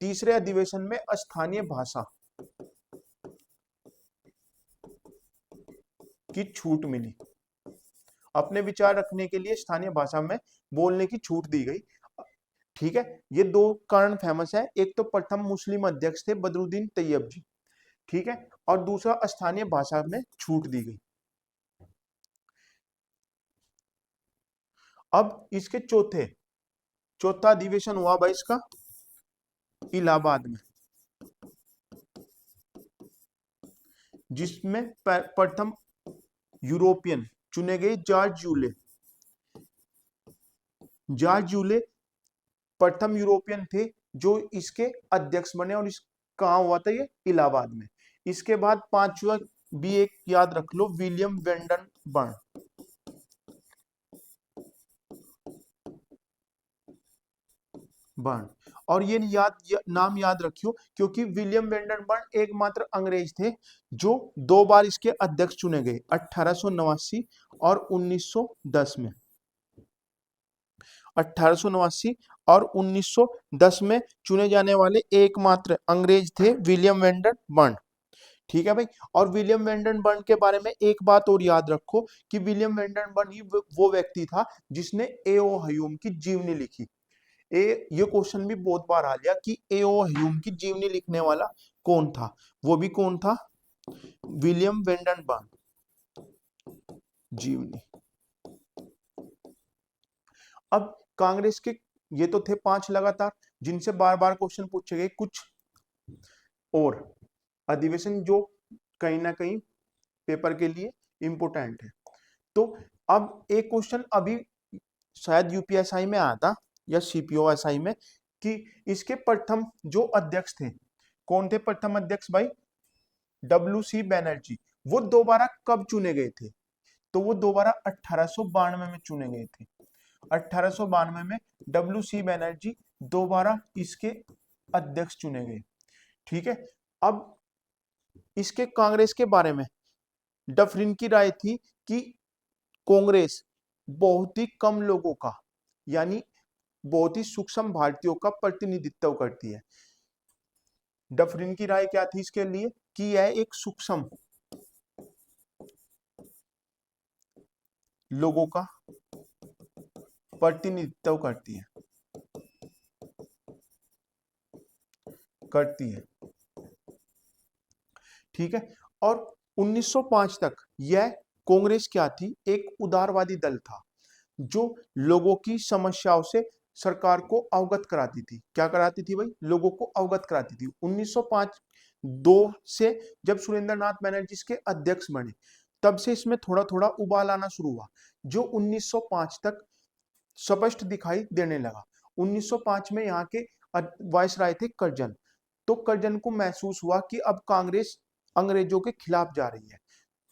तीसरे अधिवेशन में स्थानीय भाषा की छूट मिली, अपने विचार रखने के लिए स्थानीय भाषा में बोलने की छूट दी गई। ठीक है, ये दो कारण फेमस है, एक तो प्रथम मुस्लिम अध्यक्ष थे बदरुद्दीन तैयब जी, ठीक है, और दूसरा स्थानीय भाषा में छूट दी गई। अब इसके चौथा अधिवेशन हुआ भाई इसका इलाहाबाद में, जिसमें प्रथम यूरोपियन चुने गए जॉर्ज यूले प्रथम यूरोपियन थे जो इसके अध्यक्ष बने, और इस कहाँ हुआ था ये इलाहाबाद में। इसके बाद पांचवा भी एक याद रख लो, विलियम वेंडन बर्न, और ये नाम याद रखियो क्योंकि विलियम वेंडन बर्न एकमात्र अंग्रेज थे जो 2 बार इसके अध्यक्ष चुने गए, 1889 और 1910 में। 1889 और 1910 में चुने जाने वाले एकमात्र अंग्रेज थे विलियम वेंडन बर्न, ठीक है भाई। और विलियम वेंडन बर्न के बारे में एक बात और याद रखो कि विलियम वेंडन बर्न ही वो व्यक्ति था जिसने ए.ओ. ह्यूम की जीवनी लिखी। ये क्वेश्चन भी बहुत बार आ गया कि ए.ओ. ह्यूम की जीवनी लिखने वाला कौन था, वो भी कौन था, विलियम वेंडन बर्न जीवनी। अब कांग्रेस के ये तो थे 5 लगातार जिनसे बार बार क्वेश्चन पूछे गए, कुछ और अधिवेशन जो कहीं ना कहीं पेपर के लिए इंपोर्टेंट है। तो अब एक क्वेश्चन अभी शायद यूपीएसआई में आया था या सीपीओएसआई में कि इसके प्रथम जो अध्यक्ष थे, कौन थे प्रथम अध्यक्ष भाई, डब्ल्यू.सी. बैनर्जी। वो दोबारा कब चुने गए थे, तो वो दोबारा 1892 में चुने गए थे। 1892 में डब्ल्यू.सी. बैनर्जी दोबारा इसके अध्यक्ष चुने गए, ठीक है। अब इसके कांग्रेस के बारे में डफरिन की राय थी कि कांग्रेस बहुत ही कम लोगों का, यानी बहुत ही सूक्ष्म भारतीयों का प्रतिनिधित्व करती है। डफरिन की राय क्या थी इसके लिए कि यह एक सूक्ष्म लोगों का प्रतिनिधित्व करती है, ठीक है। और 1905 तक यह कांग्रेस क्या थी, एक उदारवादी दल था जो लोगों की समस्याओं से सरकार को अवगत कराती थी। क्या कराती थी भाई, लोगों को अवगत कराती थी। 1905-2 से जब सुरेंद्रनाथ बैनर्जी इसके अध्यक्ष बने, तब से इसमें थोड़ा थोड़ा उबाल आना शुरू हुआ, जो 1905 तक स्पष्ट दिखाई देने लगा। 1905 में यहाँ के वायसराय थे कर्जन, तो कर्जन को महसूस हुआ कि अब कांग्रेस अंग्रेजों के खिलाफ जा रही है।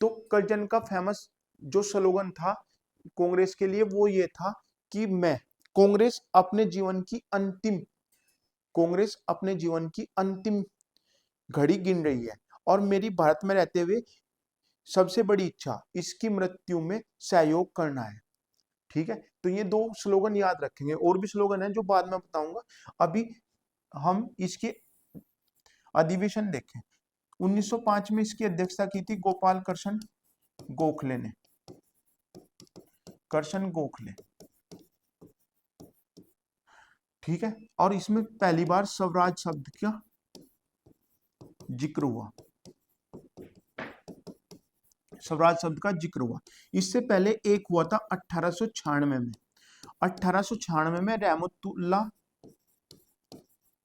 तो कर्जन का फेमस जो स्लोगन था कांग्रेस के लिए वो ये था कि कांग्रेस अपने जीवन की अंतिम घड़ी गिन रही है और मेरी भारत में रहते हुए सबसे बड़ी इच्छा इसकी मृत्यु में सहयोग करना है, ठीक है। तो ये 2 स्लोगन याद रखेंगे, और भी स्लोगन है जो बाद में बताऊंगा। अभी हम इसके अधिवेशन देखें। 1905 में इसकी अध्यक्षता की थी गोपाल कृष्ण गोखले ने, ठीक है। और इसमें पहली बार स्वराज शब्द का जिक्र हुआ, इससे पहले एक हुआ था 1896 में रहमतुल्लाह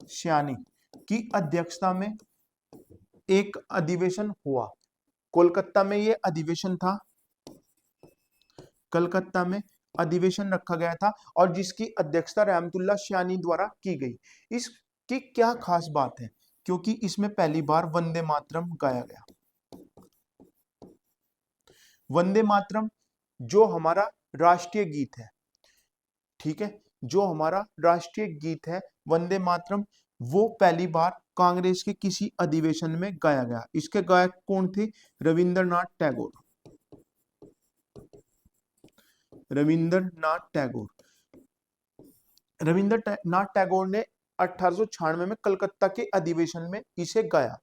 सियानी की अध्यक्षता में एक अधिवेशन हुआ। कोलकाता में ये अधिवेशन था, कलकत्ता में अधिवेशन रखा गया था और जिसकी अध्यक्षता रहमतुल्लाह सियानी द्वारा की गई। इसकी क्या खास बात है, क्योंकि इसमें पहली बार वंदे मातरम गाया गया। वंदे मातरम जो हमारा राष्ट्रीय गीत है, ठीक है, जो हमारा राष्ट्रीय गीत है वंदे मातरम, वो पहली बार कांग्रेस के किसी अधिवेशन में गाया गया। इसके गायक कौन थे? रविंद्रनाथ टैगोर। रविंद्रनाथ टैगोर। रविंद्रनाथ टैगोर ने 1896 में कलकत्ता के अधिवेशन में इसे गाया।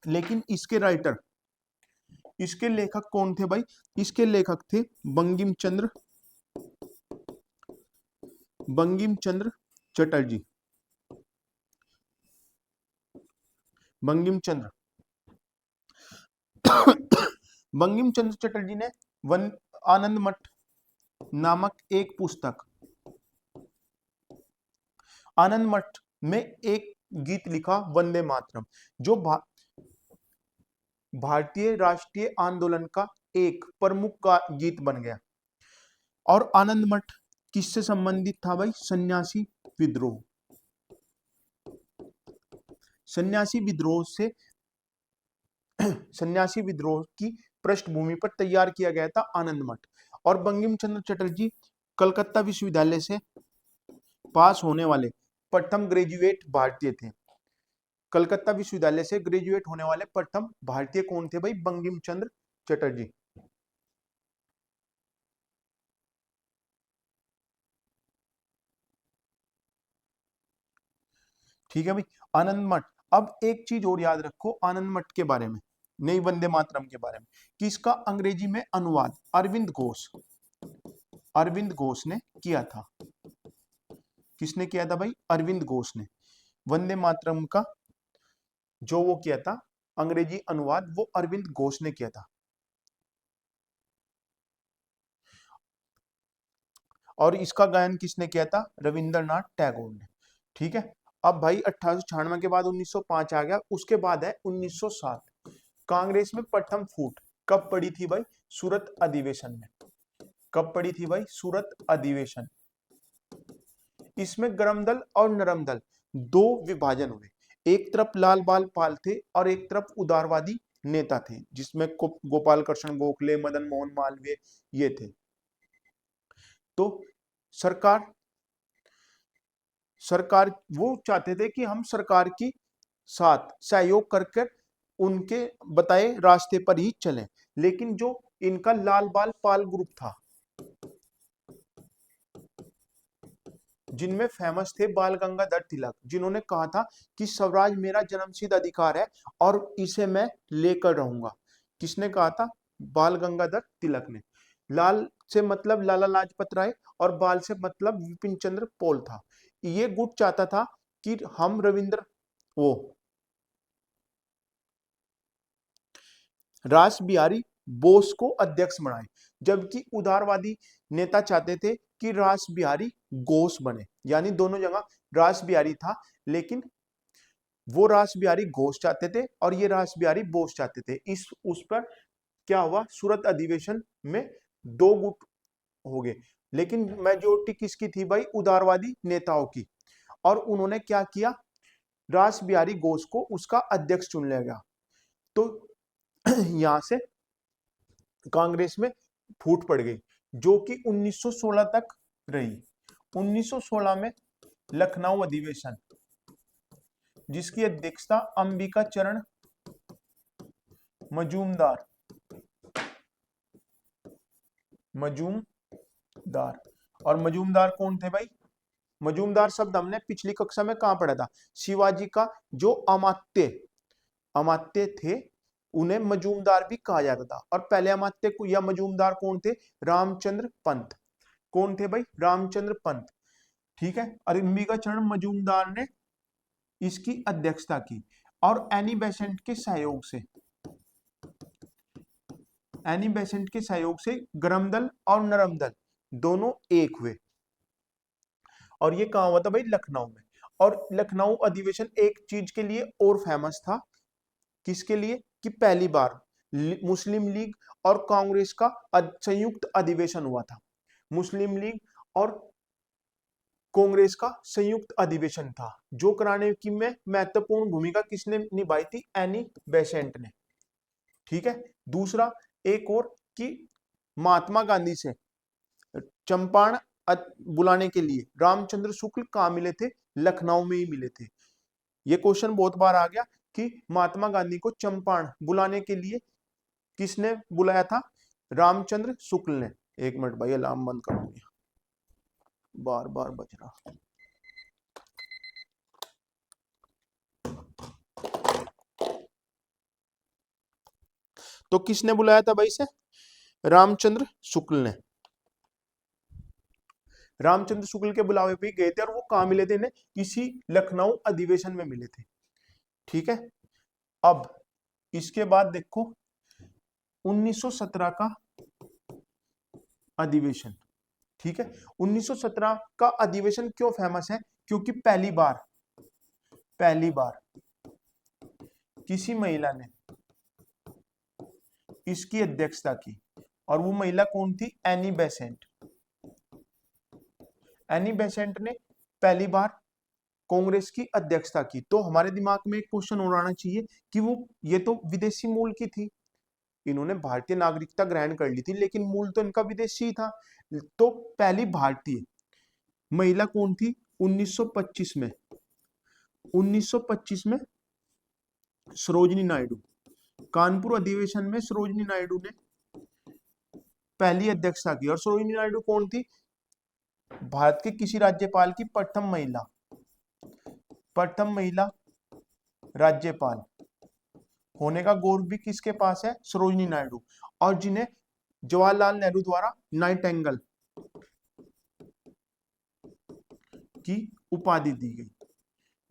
लेकिन इसके राइटर, इसके लेखक कौन थे भाई? इसके लेखक थे बंकिम चंद्र चटर्जी। बंकिम चंद्र चटर्जी ने आनंद मठ नामक एक पुस्तक, आनंद मठ में एक गीत लिखा, वंदे मातरम, जो भारतीय राष्ट्रीय आंदोलन का एक प्रमुख गीत बन गया। और आनंद मठ किससे संबंधित था भाई? सन्यासी विद्रोह। सन्यासी विद्रोह से सन्यासी विद्रोह की पृष्ठभूमि पर तैयार किया गया था आनंद मठ। और बंकिम चंद्र चटर्जी कलकत्ता विश्वविद्यालय से पास होने वाले प्रथम ग्रेजुएट भारतीय थे। कलकत्ता विश्वविद्यालय से ग्रेजुएट होने वाले प्रथम भारतीय कौन थे भाई? बंकिम चंद्र चटर्जी। ठीक है भाई, आनंद मठ। अब एक चीज और याद रखो आनंद मठ के बारे में, नई वंदे मातरम के बारे में, कि इसका अंग्रेजी में अनुवाद अरविंद घोष ने किया था। किसने किया था भाई? अरविंद घोष ने। वंदे मातरम का जो वो किया था अंग्रेजी अनुवाद, वो अरविंद घोष ने किया था। और इसका गायन किसने किया था? रविंद्रनाथ टैगोर ने। ठीक है। अब भाई 1896 के बाद 1905 आ गया। उसके बाद है 1907। कांग्रेस में प्रथम फूट कब पड़ी थी भाई? सूरत अधिवेशन में। कब पड़ी थी भाई? सूरत अधिवेशन। इसमें गरम दल और नरम दल दो विभाजन हुए। एक तरफ लाल बाल पाल थे और एक तरफ उदारवादी नेता थे, जिसमें गोपाल कृष्ण गोखले, मदन मोहन मालवीय ये थे। तो सरकार वो चाहते थे कि हम सरकार की साथ सहयोग करके उनके बताए रास्ते पर ही चलें। लेकिन जो इनका लाल बाल पाल ग्रुप था, जिनमें फेमस थे बाल गंगाधर तिलक, जिन्होंने कहा था कि स्वराज मेरा जन्मसिद्ध अधिकार है और इसे मैं लेकर रहूंगा। किसने कहा था? बाल गंगाधर तिलक ने। लाल से मतलब लाला लाजपत राय और बाल से मतलब विपिन चंद्र पॉल था। ये गुट चाहता था कि हम रास बिहारी बोस को अध्यक्ष बनाए, जबकि उदारवादी नेता चाहते थे कि रास बिहारी घोष बने। यानी दोनों जगह रास बिहारी था, लेकिन वो रास बिहारी घोष चाहते थे और ये रास बिहारी बोस चाहते थे। उस पर क्या हुआ? सूरत अधिवेशन में दो गुट हो गए, लेकिन मेजोरिटी किसकी थी भाई? उदारवादी नेताओं की। और उन्होंने क्या किया? रास बिहारी घोष को उसका अध्यक्ष चुन लिया गया। तो यहां से कांग्रेस में फूट पड़ गई, जो कि 1916 तक रही। 1916 में लखनऊ अधिवेशन, जिसकी अध्यक्षता अंबिका चरण मजूमदार और मजूमदार कौन थे भाई? मजूमदार शब्द हमने पिछली कक्षा में कहां पढ़ा था? शिवाजी का जो अमात्य थे उन्हें मजूमदार भी कहा जाता था। और पहले अमात्य या मजूमदार कौन थे? रामचंद्र पंत। कौन थे भाई? रामचंद्र पंत। ठीक है। और अंबिका चरण मजूमदार ने इसकी अध्यक्षता की। और एनी बेसेंट के सहयोग से गरम दल और नरम दल दोनों एक हुए। और ये कहां हुआ था भाई? लखनऊ में। और लखनऊ अधिवेशन एक चीज के लिए और फेमस था। किसके लिए? कि पहली बार मुस्लिम लीग और कांग्रेस का संयुक्त अधिवेशन हुआ था। मुस्लिम लीग और कांग्रेस का संयुक्त अधिवेशन था, जो कराने की में महत्वपूर्ण भूमिका किसने निभाई थी? एनी बेसेंट ने। ठीक है। दूसरा एक और कि महात्मा गांधी से चंपारण बुलाने के लिए रामचंद्र शुक्ल कहां मिले थे? लखनऊ में ही मिले थे। ये क्वेश्चन बहुत बार आ गया कि महात्मा गांधी को चंपारण बुलाने के लिए किसने बुलाया था? रामचंद्र शुक्ल ने। एक मिनट भाई, अलार्म बंद कर दूंगी, बार बार बज रहा। तो किसने बुलाया था भाई से? रामचंद्र शुक्ल ने। रामचंद्र शुक्ल के बुलावे पे गए थे और वो कहाँ मिले थे इन्हें? इसी लखनऊ अधिवेशन में मिले थे। ठीक है, अब इसके बाद देखो 1917 का अधिवेशन। ठीक है, 1917 का अधिवेशन क्यों फेमस है? क्योंकि पहली बार किसी महिला ने इसकी अध्यक्षता की, और वो महिला कौन थी? Annie Besant. एनी बेसेंट ने पहली बार कांग्रेस की अध्यक्षता की। तो हमारे दिमाग में एक क्वेश्चन और आना चाहिए कि वो ये तो विदेशी मूल की थी, इन्होंने भारतीय नागरिकता ग्रहण कर ली थी, लेकिन मूल तो इनका विदेशी था। तो पहली भारतीय महिला कौन थी? 1925 में 1925 में सरोजिनी नायडू। कानपुर अधिवेशन में सरोजिनी नायडू ने पहली अध्यक्षता की। और सरोजिनी नायडू कौन थी? भारत के किसी राज्यपाल की प्रथम महिला राज्यपाल होने का गौरव भी किसके पास है? सरोजिनी नायडू। और जिन्हें जवाहरलाल नेहरू द्वारा नाइटेंगल की उपाधि दी गई।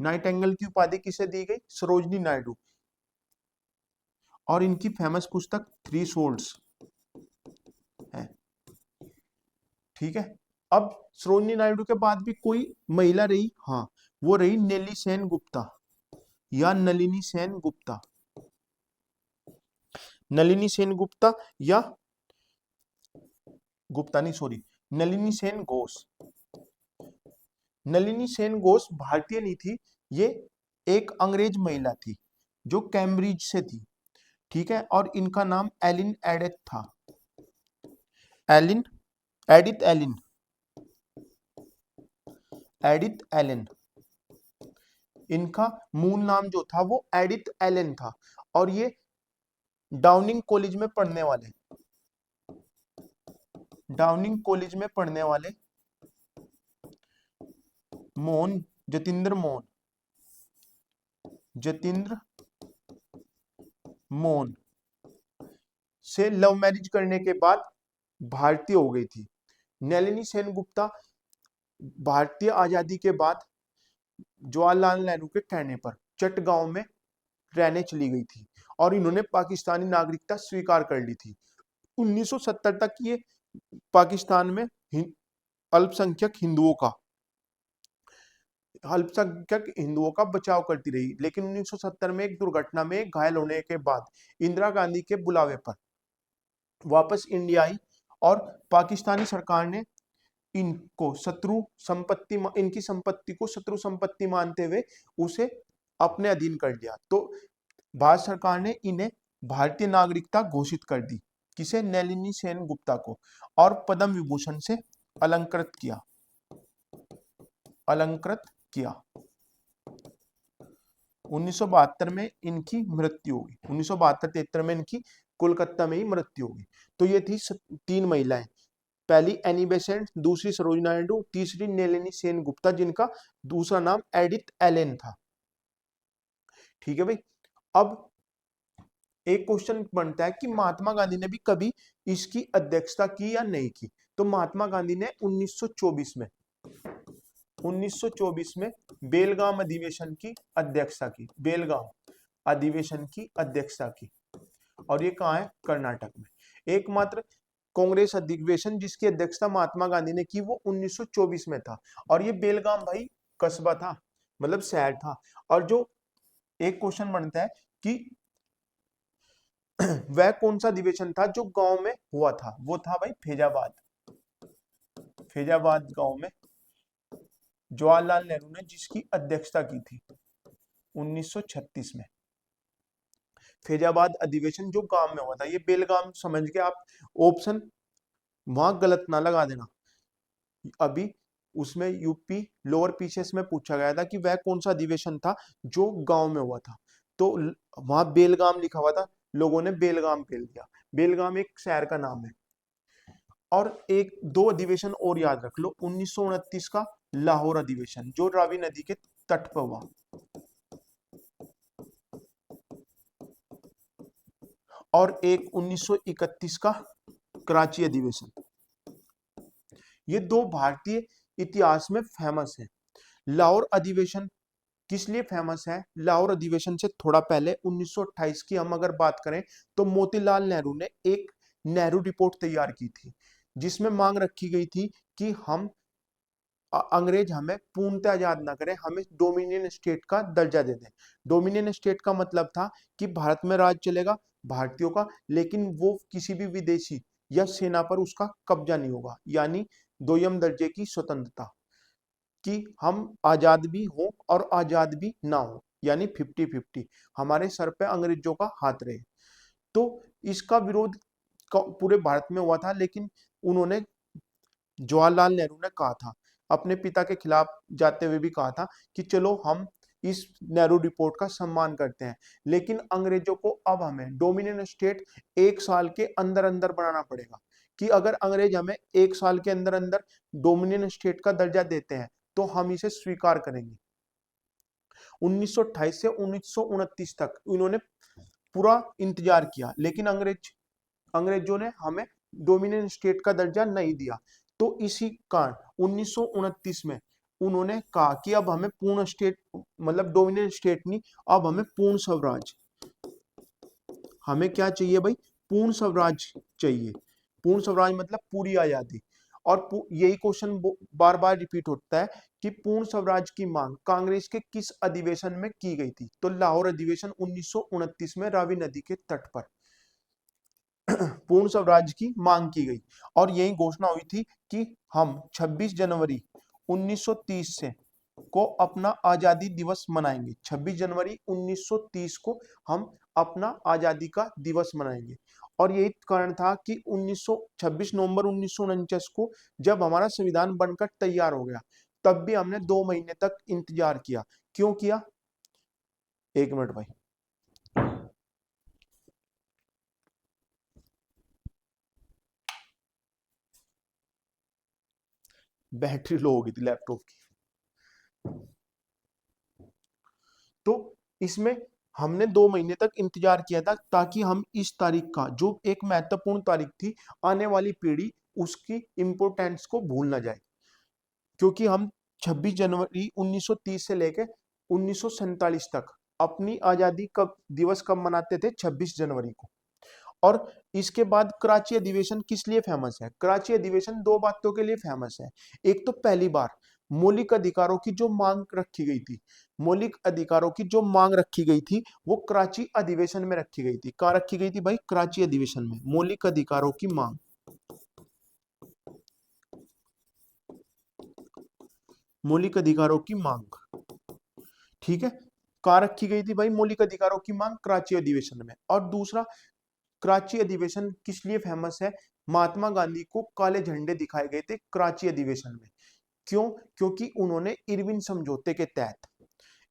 नाइटेंगल की उपाधि किसे दी गई? सरोजिनी नायडू। और इनकी फेमस पुस्तक थ्री सोल्स है। ठीक है, अब सरोजिनी नायडू के बाद भी कोई महिला रही, हाँ, वो रही नेली सेन गुप्ता या नलिनी सेन गुप्ता। नलिनी सेन गुप्ता या गुप्ता नहीं, सॉरी, नलिनी सेन घोष। नलिनी सेन घोष भारतीय नहीं थी, ये एक अंग्रेज महिला थी जो कैम्ब्रिज से थी। ठीक है, और इनका नाम एलिन एडिथ था। Edith Ellen. इनका मूल नाम जो था वो एडिथ एलन था। और ये डाउनिंग कॉलेज में पढ़ने वाले जतिंद्र मोहन से लव मैरिज करने के बाद भारतीय हो गई थी। नलिनी सेन गुप्ता भारतीय आजादी के बाद जवाहरलाल नेहरू के कहने पर चटगांव में रहने चली गई थी और इन्होंने पाकिस्तानी नागरिकता स्वीकार कर ली थी। 1970 तक ये पाकिस्तान में अल्पसंख्यक हिंदुओं का बचाव करती रही, लेकिन 1970 में एक दुर्घटना में घायल होने के बाद इंदिरा गांधी के बुलावे पर वापस इंडिया आई और पाकिस्तानी सरकार ने इनकी संपत्ति को शत्रु संपत्ति मानते हुए उसे अपने अधीन कर लिया। तो भारत सरकार ने इन्हें भारतीय नागरिकता घोषित कर दी। किसे? नलिनी सेन गुप्ता को। और पद्म विभूषण से अलंकृत किया। 1972 में इनकी मृत्यु होगी। 1972-73 में इनकी कोलकाता में ही मृत्यु होगी। तो ये थी 3 महिलाएं, पहली एनी बेसेंट, दूसरी सरोजिनी नायडू, तीसरी नलिनी सेन गुप्ता, जिनका दूसरा नाम एडिथ एलेन था। ठीक है भाई, अब एक क्वेश्चन बनता है कि महात्मा गांधी ने भी कभी इसकी अध्यक्षता की या नहीं की। तो महात्मा गांधी ने 1924 में बेलगाम अधिवेशन की अध्यक्षता की। और ये कहाँ है? कर्नाटक में। एकमात्र कांग्रेस अधिवेशन जिसकी अध्यक्षता महात्मा गांधी ने की वो 1924 में था। और ये बेलगाम भाई कस्बा था, मतलब शहर था। और जो एक क्वेश्चन बनता है कि वह कौन सा अधिवेशन था जो गांव में हुआ था? वो था भाई फैजाबाद गांव में जवाहरलाल नेहरू ने जिसकी अध्यक्षता की थी 1936 में। फैजाबाद अधिवेशन जो गांव में हुआ था, ये बेलगाम समझ के आप ऑप्शन वहां गलत ना लगा देना। अभी उसमें यूपी लोअर पीसेस में पूछा गया था कि वह कौन सा अधिवेशन था जो गांव में हुआ था। तो वहां बेलगाम लिखा हुआ था, लोगों ने बेलगाम फेल दिया। बेलगाम एक शहर का नाम है। और एक दो अधिवेशन और याद रख लो, 1929 का लाहौर अधिवेशन जो रावी नदी के तट पर हुआ, और एक 1931 का कराची अधिवेशन। ये दो भारतीय इतिहास में फेमस है। लाहौर अधिवेशन किस लिए फेमस है? लाहौर अधिवेशन से थोड़ा पहले 1928 की हम अगर बात करें तो मोतीलाल नेहरू ने एक नेहरू रिपोर्ट तैयार की थी, जिसमें मांग रखी गई थी कि हम अंग्रेज हमें पूर्णतः आजाद ना करें, हमें डोमिनियन स्टेट का दर्जा दे दें। डोमिनियन स्टेट का मतलब था कि भारत में राज चलेगा भारतीयों का, लेकिन वो किसी भी विदेशी या सेना पर उसका कब्जा नहीं होगा, यानी दोयम दर्जे की स्वतंत्रता, कि हम आजाद भी हो और आजाद भी ना हो, यानी 50-50 हमारे सर पे अंग्रेजों का हाथ रहे। तो इसका विरोध पूरे भारत में हुआ था, लेकिन उन्होंने, जवाहरलाल नेहरू ने कहा था, अपने पिता के खिलाफ जाते हुए भी कहा था कि चलो हम इस नेहरू रिपोर्ट का सम्मान करते हैं, लेकिन अंग्रेजों को अब हमें डोमिनियन स्टेट 1 साल के अंदर अंदर बनाना पड़ेगा, कि अगर अंग्रेज हमें 1 साल के अंदर अंदर डोमिनियन स्टेट का दर्जा देते हैं तो हम इसे स्वीकार करेंगे। 1928 से 1929 तक इन्होंने पूरा इंतजार किया, लेकिन अंग्रेजों ने हमें डोमिनियन स्टेट का दर्जा नहीं दिया। तो इसी कारण 1929 में उन्होंने कहा कि अब हमें पूर्ण स्टेट, मतलब डोमिनियन स्टेट नहीं, अब हमें पूर्ण स्वराज, हमें क्या चाहिए भाई? पूर्ण स्वराज चाहिए। पूर्ण स्वराज मतलब पूरी आजादी। और यही क्वेश्चन बार बार रिपीट होता है कि पूर्ण स्वराज की मांग कांग्रेस के किस अधिवेशन में की गई थी? तो लाहौर अधिवेशन 1929 में रावी नदी के तट पर पूर्ण स्वराज की मांग की गई, और यही घोषणा हुई थी कि हम 26 जनवरी 1930 से को अपना आजादी दिवस मनाएंगे। 26 जनवरी 1930 को हम अपना आजादी का दिवस मनाएंगे। और यही कारण था कि 26 नवंबर 1949 को जब हमारा संविधान बनकर तैयार हो गया, तब भी हमने 2 महीने तक इंतजार किया। क्यों किया? 1 मिनट भाई, बैटरी लो हो गई थी लैपटॉप की। तो इसमें हमने 2 महीने तक इंतजार किया था, ताकि हम इस तारीख का, जो एक महत्वपूर्ण तारीख थी, आने वाली पीढ़ी उसकी इंपोर्टेंस को भूल ना जाए। क्योंकि हम 26 जनवरी 1930 से लेकर 1947 तक अपनी आजादी कब दिवस कब मनाते थे? 26 जनवरी को। और इसके बाद कराची अधिवेशन किस लिए फेमस है? कराची अधिवेशन दो बातों के लिए फेमस है। एक तो पहली बार मौलिक अधिकारों की जो मांग रखी गई थी, मौलिक अधिकारों की जो मांग रखी गई थी, वो कराची अधिवेशन में रखी गई थी। कहाँ रखी गई थी भाई? कराची अधिवेशन में। मौलिक अधिकारों की मांग, मौलिक अधिकारों की मांग, ठीक है, कहाँ रखी गई थी भाई? मौलिक अधिकारों की मांग कराची अधिवेशन में। और दूसरा, कराची अधिवेशन किस लिए फेमस है? महात्मा गांधी को काले झंडे दिखाए गए थे कराची अधिवेशन में। क्यों? क्योंकि उन्होंने इरविन समझौते के तहत,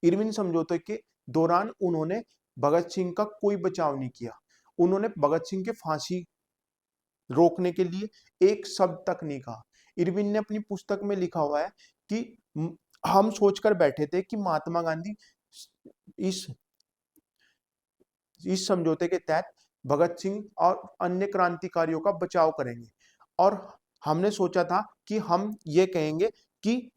इरविन समझौते के दौरान उन्होंने भगत सिंह का कोई बचाव नहीं किया। उन्होंने भगत सिंह के फांसी रोकने के लिए एक शब्द तक नहीं कहा। इरविन ने अपनी पुस्तक में लिखा हुआ है कि हम सोचकर बैठे थे कि महात्मा गांधी इस इस समझौते के तहत भगत सिंह और अन्य क्रांतिकारियों का बचाव करेंगे, और हमने सोचा था कि हम ये कहेंगे कि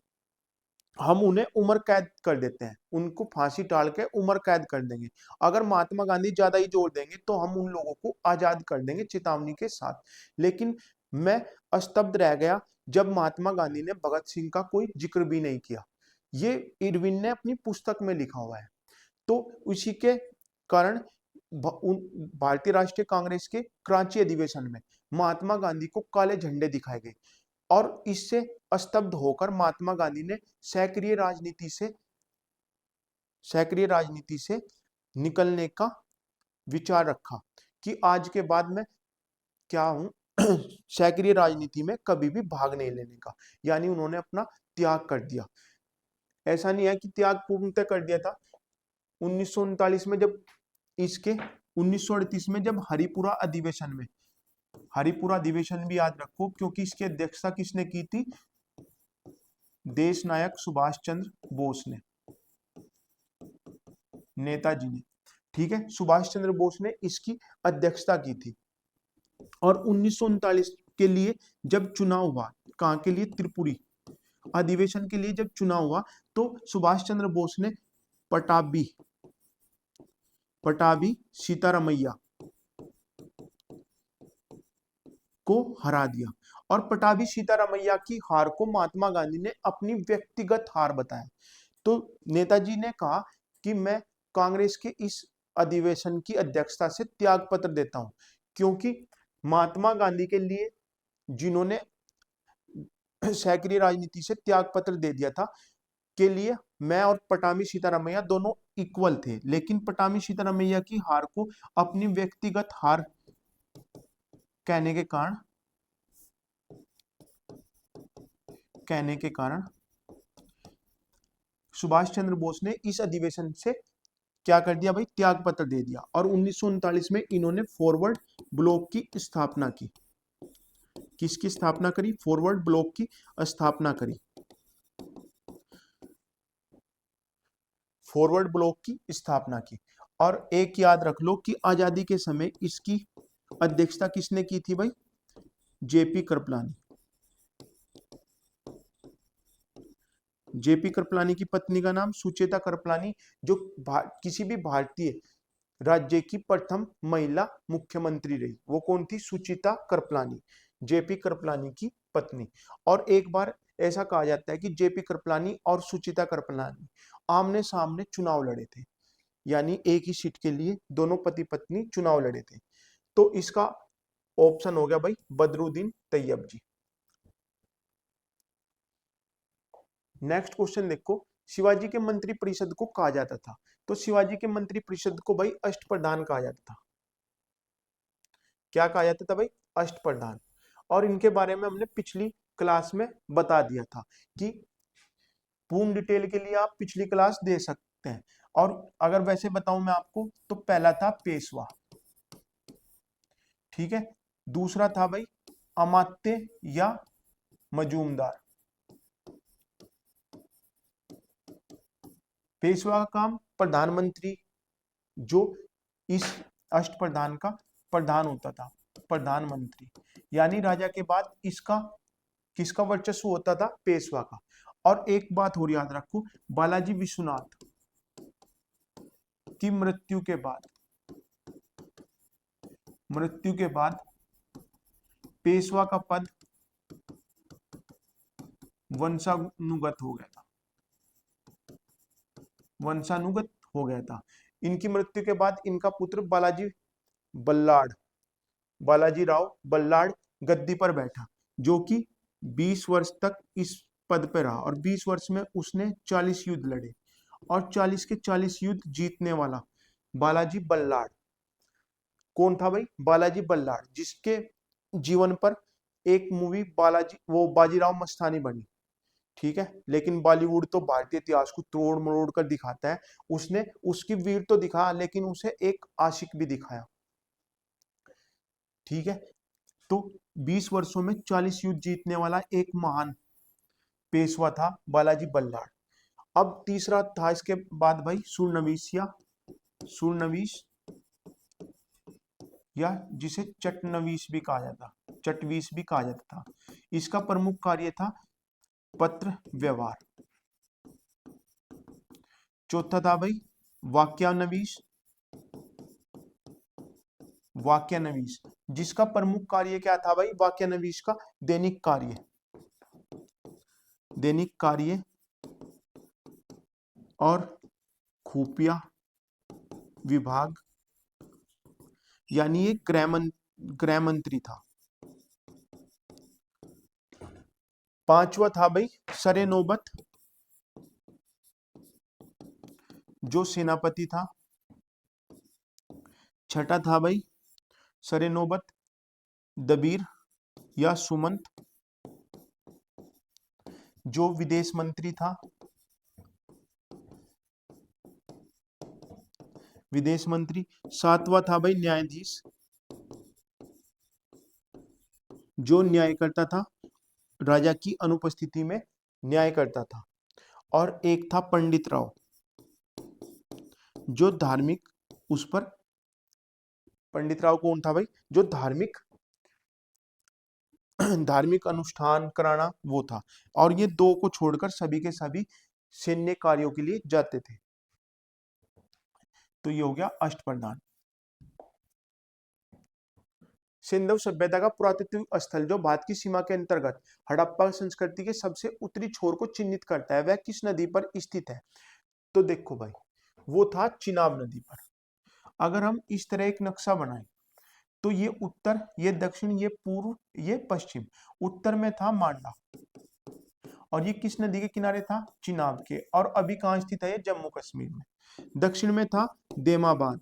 हम उन्हें उम्र कैद कर देते हैं, उनको फांसी टाल के उम्र कैद कर देंगे। अगर महात्मा गांधी ज्यादा ही जोर देंगे तो हम उन लोगों को आजाद कर देंगे चेतावनी के साथ। लेकिन मैं स्तब्ध रह गया जब महात्मा गांधी ने भगत सिंह का कोई जिक्र भी नहीं किया। ये इरविन ने अपनी पुस्तक में लिखा हुआ है। तो उसी के कारण भारतीय राष्ट्रीय कांग्रेस के कराची अधिवेशन में महात्मा गांधी को काले झंडे दिखाए गए, और इससे स्तब्ध होकर महात्मा गांधी ने सक्रिय राजनीति से निकलने का विचार रखा कि आज के बाद मैं क्या हूं, सक्रिय राजनीति में कभी भी भाग नहीं लेने का। यानी उन्होंने अपना त्याग कर दिया। ऐसा नहीं है कि त्याग पूर्णतः कर दिया था। 1939 में जब इसके 1938 में जब हरिपुरा अधिवेशन में, हरिपुरा अधिवेशन भी याद रखो क्योंकि इसकी अध्यक्षता किसने की थी? देश नायक सुभाष चंद्र बोस ने, नेताजी ने। ठीक है, सुभाष चंद्र बोस ने इसकी अध्यक्षता की थी। और 1939 के लिए जब चुनाव हुआ, कहां के लिए? त्रिपुरी अधिवेशन के लिए जब चुनाव हुआ तो सुभाष चंद्र बोस ने पटाभी सीतारामैया को हरा दिया। और पटाभी सीतारामैया की हार को महात्मा गांधी ने अपनी व्यक्तिगत हार बताया। तो नेताजी ने कहा कि मैं कांग्रेस के इस अधिवेशन की अध्यक्षता से त्याग पत्र देता हूं, क्योंकि महात्मा गांधी के लिए, जिन्होंने सक्रिय राजनीति से त्याग पत्र दे दिया था, के लिए मैं और पटाभी सीतारामैया दोनों इक्वल थे। लेकिन पटाभी सीतारामैया की हार को अपनी व्यक्तिगत हार कहने के कारण सुभाष चंद्र बोस ने इस अधिवेशन से क्या कर दिया भाई? त्याग पत्र दे दिया। और 1939 में इन्होंने फॉरवर्ड ब्लॉक की स्थापना की। किसकी स्थापना करी? फॉरवर्ड ब्लॉक की स्थापना करी। फॉरवर्ड ब्लॉक की स्थापना की। और एक याद रख लो कि आजादी के समय इसकी अध्यक्षता किसने की थी भाई? जेपी कृपलानी। जेपी कृपलानी की पत्नी का नाम सुचेता कृपलानी, जो किसी भी भारतीय राज्य की प्रथम महिला मुख्यमंत्री रही। वो कौन थी? सुचिता कृपलानी, जेपी कृपलानी की पत्नी। और एक बार ऐसा कहा जाता है कि जेपी कृपलानी और सुचिता कृपलानी आमने सामने चुनाव लड़े थे, यानी एक ही सीट के लिए दोनों पति पत्नी चुनाव लड़े थे। तो इसका ऑप्शन हो गया भाई बदरुद्दीन तैयब जी। नेक्स्ट क्वेश्चन देखो, शिवाजी के मंत्री परिषद को कहा जाता था? तो शिवाजी के मंत्री परिषद को भाई अष्टप्रधान कहा जाता था। क्या कहा जाता था भाई? अष्टप्रधान। और इनके बारे में हमने पिछली क्लास में बता दिया था कि पूर्ण डिटेल के लिए आप पिछली क्लास दे सकते हैं। और अगर वैसे बताऊं मैं आपको, तो पहला था पेशवा, ठीक है। दूसरा था भाई अमात्य या मजूमदार। पेशवा का काम प्रधानमंत्री, जो इस अष्टप्रधान का प्रधान होता था, प्रधानमंत्री, यानी राजा के बाद इसका किसका वर्चस्व होता था? पेशवा का। और एक बात और याद रखो, बालाजी विश्वनाथ की मृत्यु के बाद पेशवा का पद वंशानुगत हो गया था। इनकी मृत्यु के बाद इनका पुत्र बालाजी राव बल्लाड़ गद्दी पर बैठा, जो कि 20 वर्ष तक इस पद पर रहा। और 20 वर्ष में उसने 40 युद्ध लड़े, और 40 के 40 युद्ध जीतने वाला बालाजी बल्लाड़ कौन था भाई? बालाजी बल्लाड़, जिसके जीवन पर एक मूवी बाजीराव मस्तानी बनी, ठीक है। लेकिन बॉलीवुड तो भारतीय इतिहास को तोड़ मरोड़ कर दिखाता है। उसने उसकी वीर तो दिखा, लेकिन उसे एक आशिक भी दिखाया, ठीक है। तो 20 वर्षों में 40 युद्ध जीतने वाला एक महान पेशवा था बालाजी बल्लाड़। अब तीसरा था इसके बाद भाई सूरनवीस या जिसे चटनवीस भी कहा जाता था। इसका प्रमुख कार्य था पत्र व्यवहार। चौथा था भाई वाक्यानवीस, जिसका प्रमुख कार्य क्या था भाई? वाक्यानवीस का दैनिक कार्य और खुफिया विभाग, यानी ये गृह मंत्री था। पांचवा था भाई सरे नौबत, जो सेनापति था। छठा था भाई सरे नौबत दबीर या सुमंत, जो विदेश मंत्री था, विदेश मंत्री। सातवां था भाई न्यायाधीश, जो न्याय करता था, राजा की अनुपस्थिति में न्याय करता था। और एक था पंडित राव, जो धार्मिक, उस पर, पंडित राव कौन था भाई, जो धार्मिक धार्मिक अनुष्ठान कराना वो था। और ये दो को छोड़कर सभी के सभी सैन्य कार्यों के लिए जाते थे। तो ये हो गया अष्टप्रधान। सिंधु सभ्यता का पुरातत्व स्थल जो भारत की सीमा के अंतर्गत हड़प्पा संस्कृति के सबसे उत्तरी छोर को चिन्हित करता है, वह किस नदी पर स्थित है? तो देखो भाई, वो था चिनाब नदी पर। अगर हम इस तरह एक नक्शा बनाएं तो ये उत्तर, ये दक्षिण, ये पूर्व, ये पश्चिम। उत्तर में था मांडा, और ये किस नदी के किनारे था? चिनाब के। और अभी कहाँ स्थित है? ये जम्मू कश्मीर में। दक्षिण में था देमाबाद,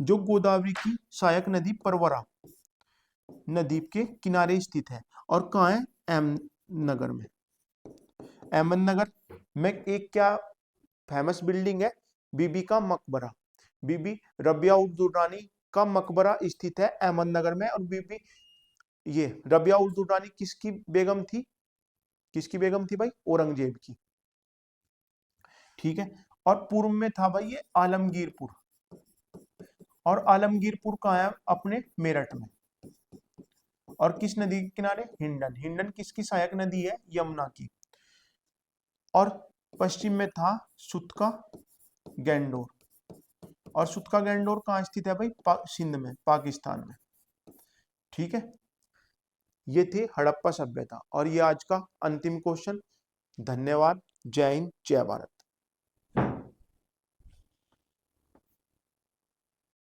जो गोदावरी की सहायक नदी परवरा नदी के किनारे स्थित है। और कहाँ है? अहमदनगर में। अहमदनगर में एक क्या फेमस बिल्डिंग है? बीबी का मकबरा। बीबी रबिया उल दुर्रानी का मकबरा स्थित है अहमदनगर में। और बीबी ये रबिया उल दुर्रानी किसकी बेगम थी? किसकी बेगम थी भाई? औरंगजेब की। ठीक है। और पूर्व में था भाई ये आलमगीरपुर। और आलमगीरपुर कहाँ है? अपने मेरठ में। और किस नदी के किनारे? हिंडन। हिंडन किसकी सहायक नदी है? यमुना की। और पश्चिम में था सुतका गैंडोर। और सुतका गैंडोर कहाँ स्थित है भाई? सिंध में, पाकिस्तान में। ठीक है। ये थे हड़प्पा सभ्यता। और ये आज का अंतिम क्वेश्चन। धन्यवाद। जय हिंद, जय भारत।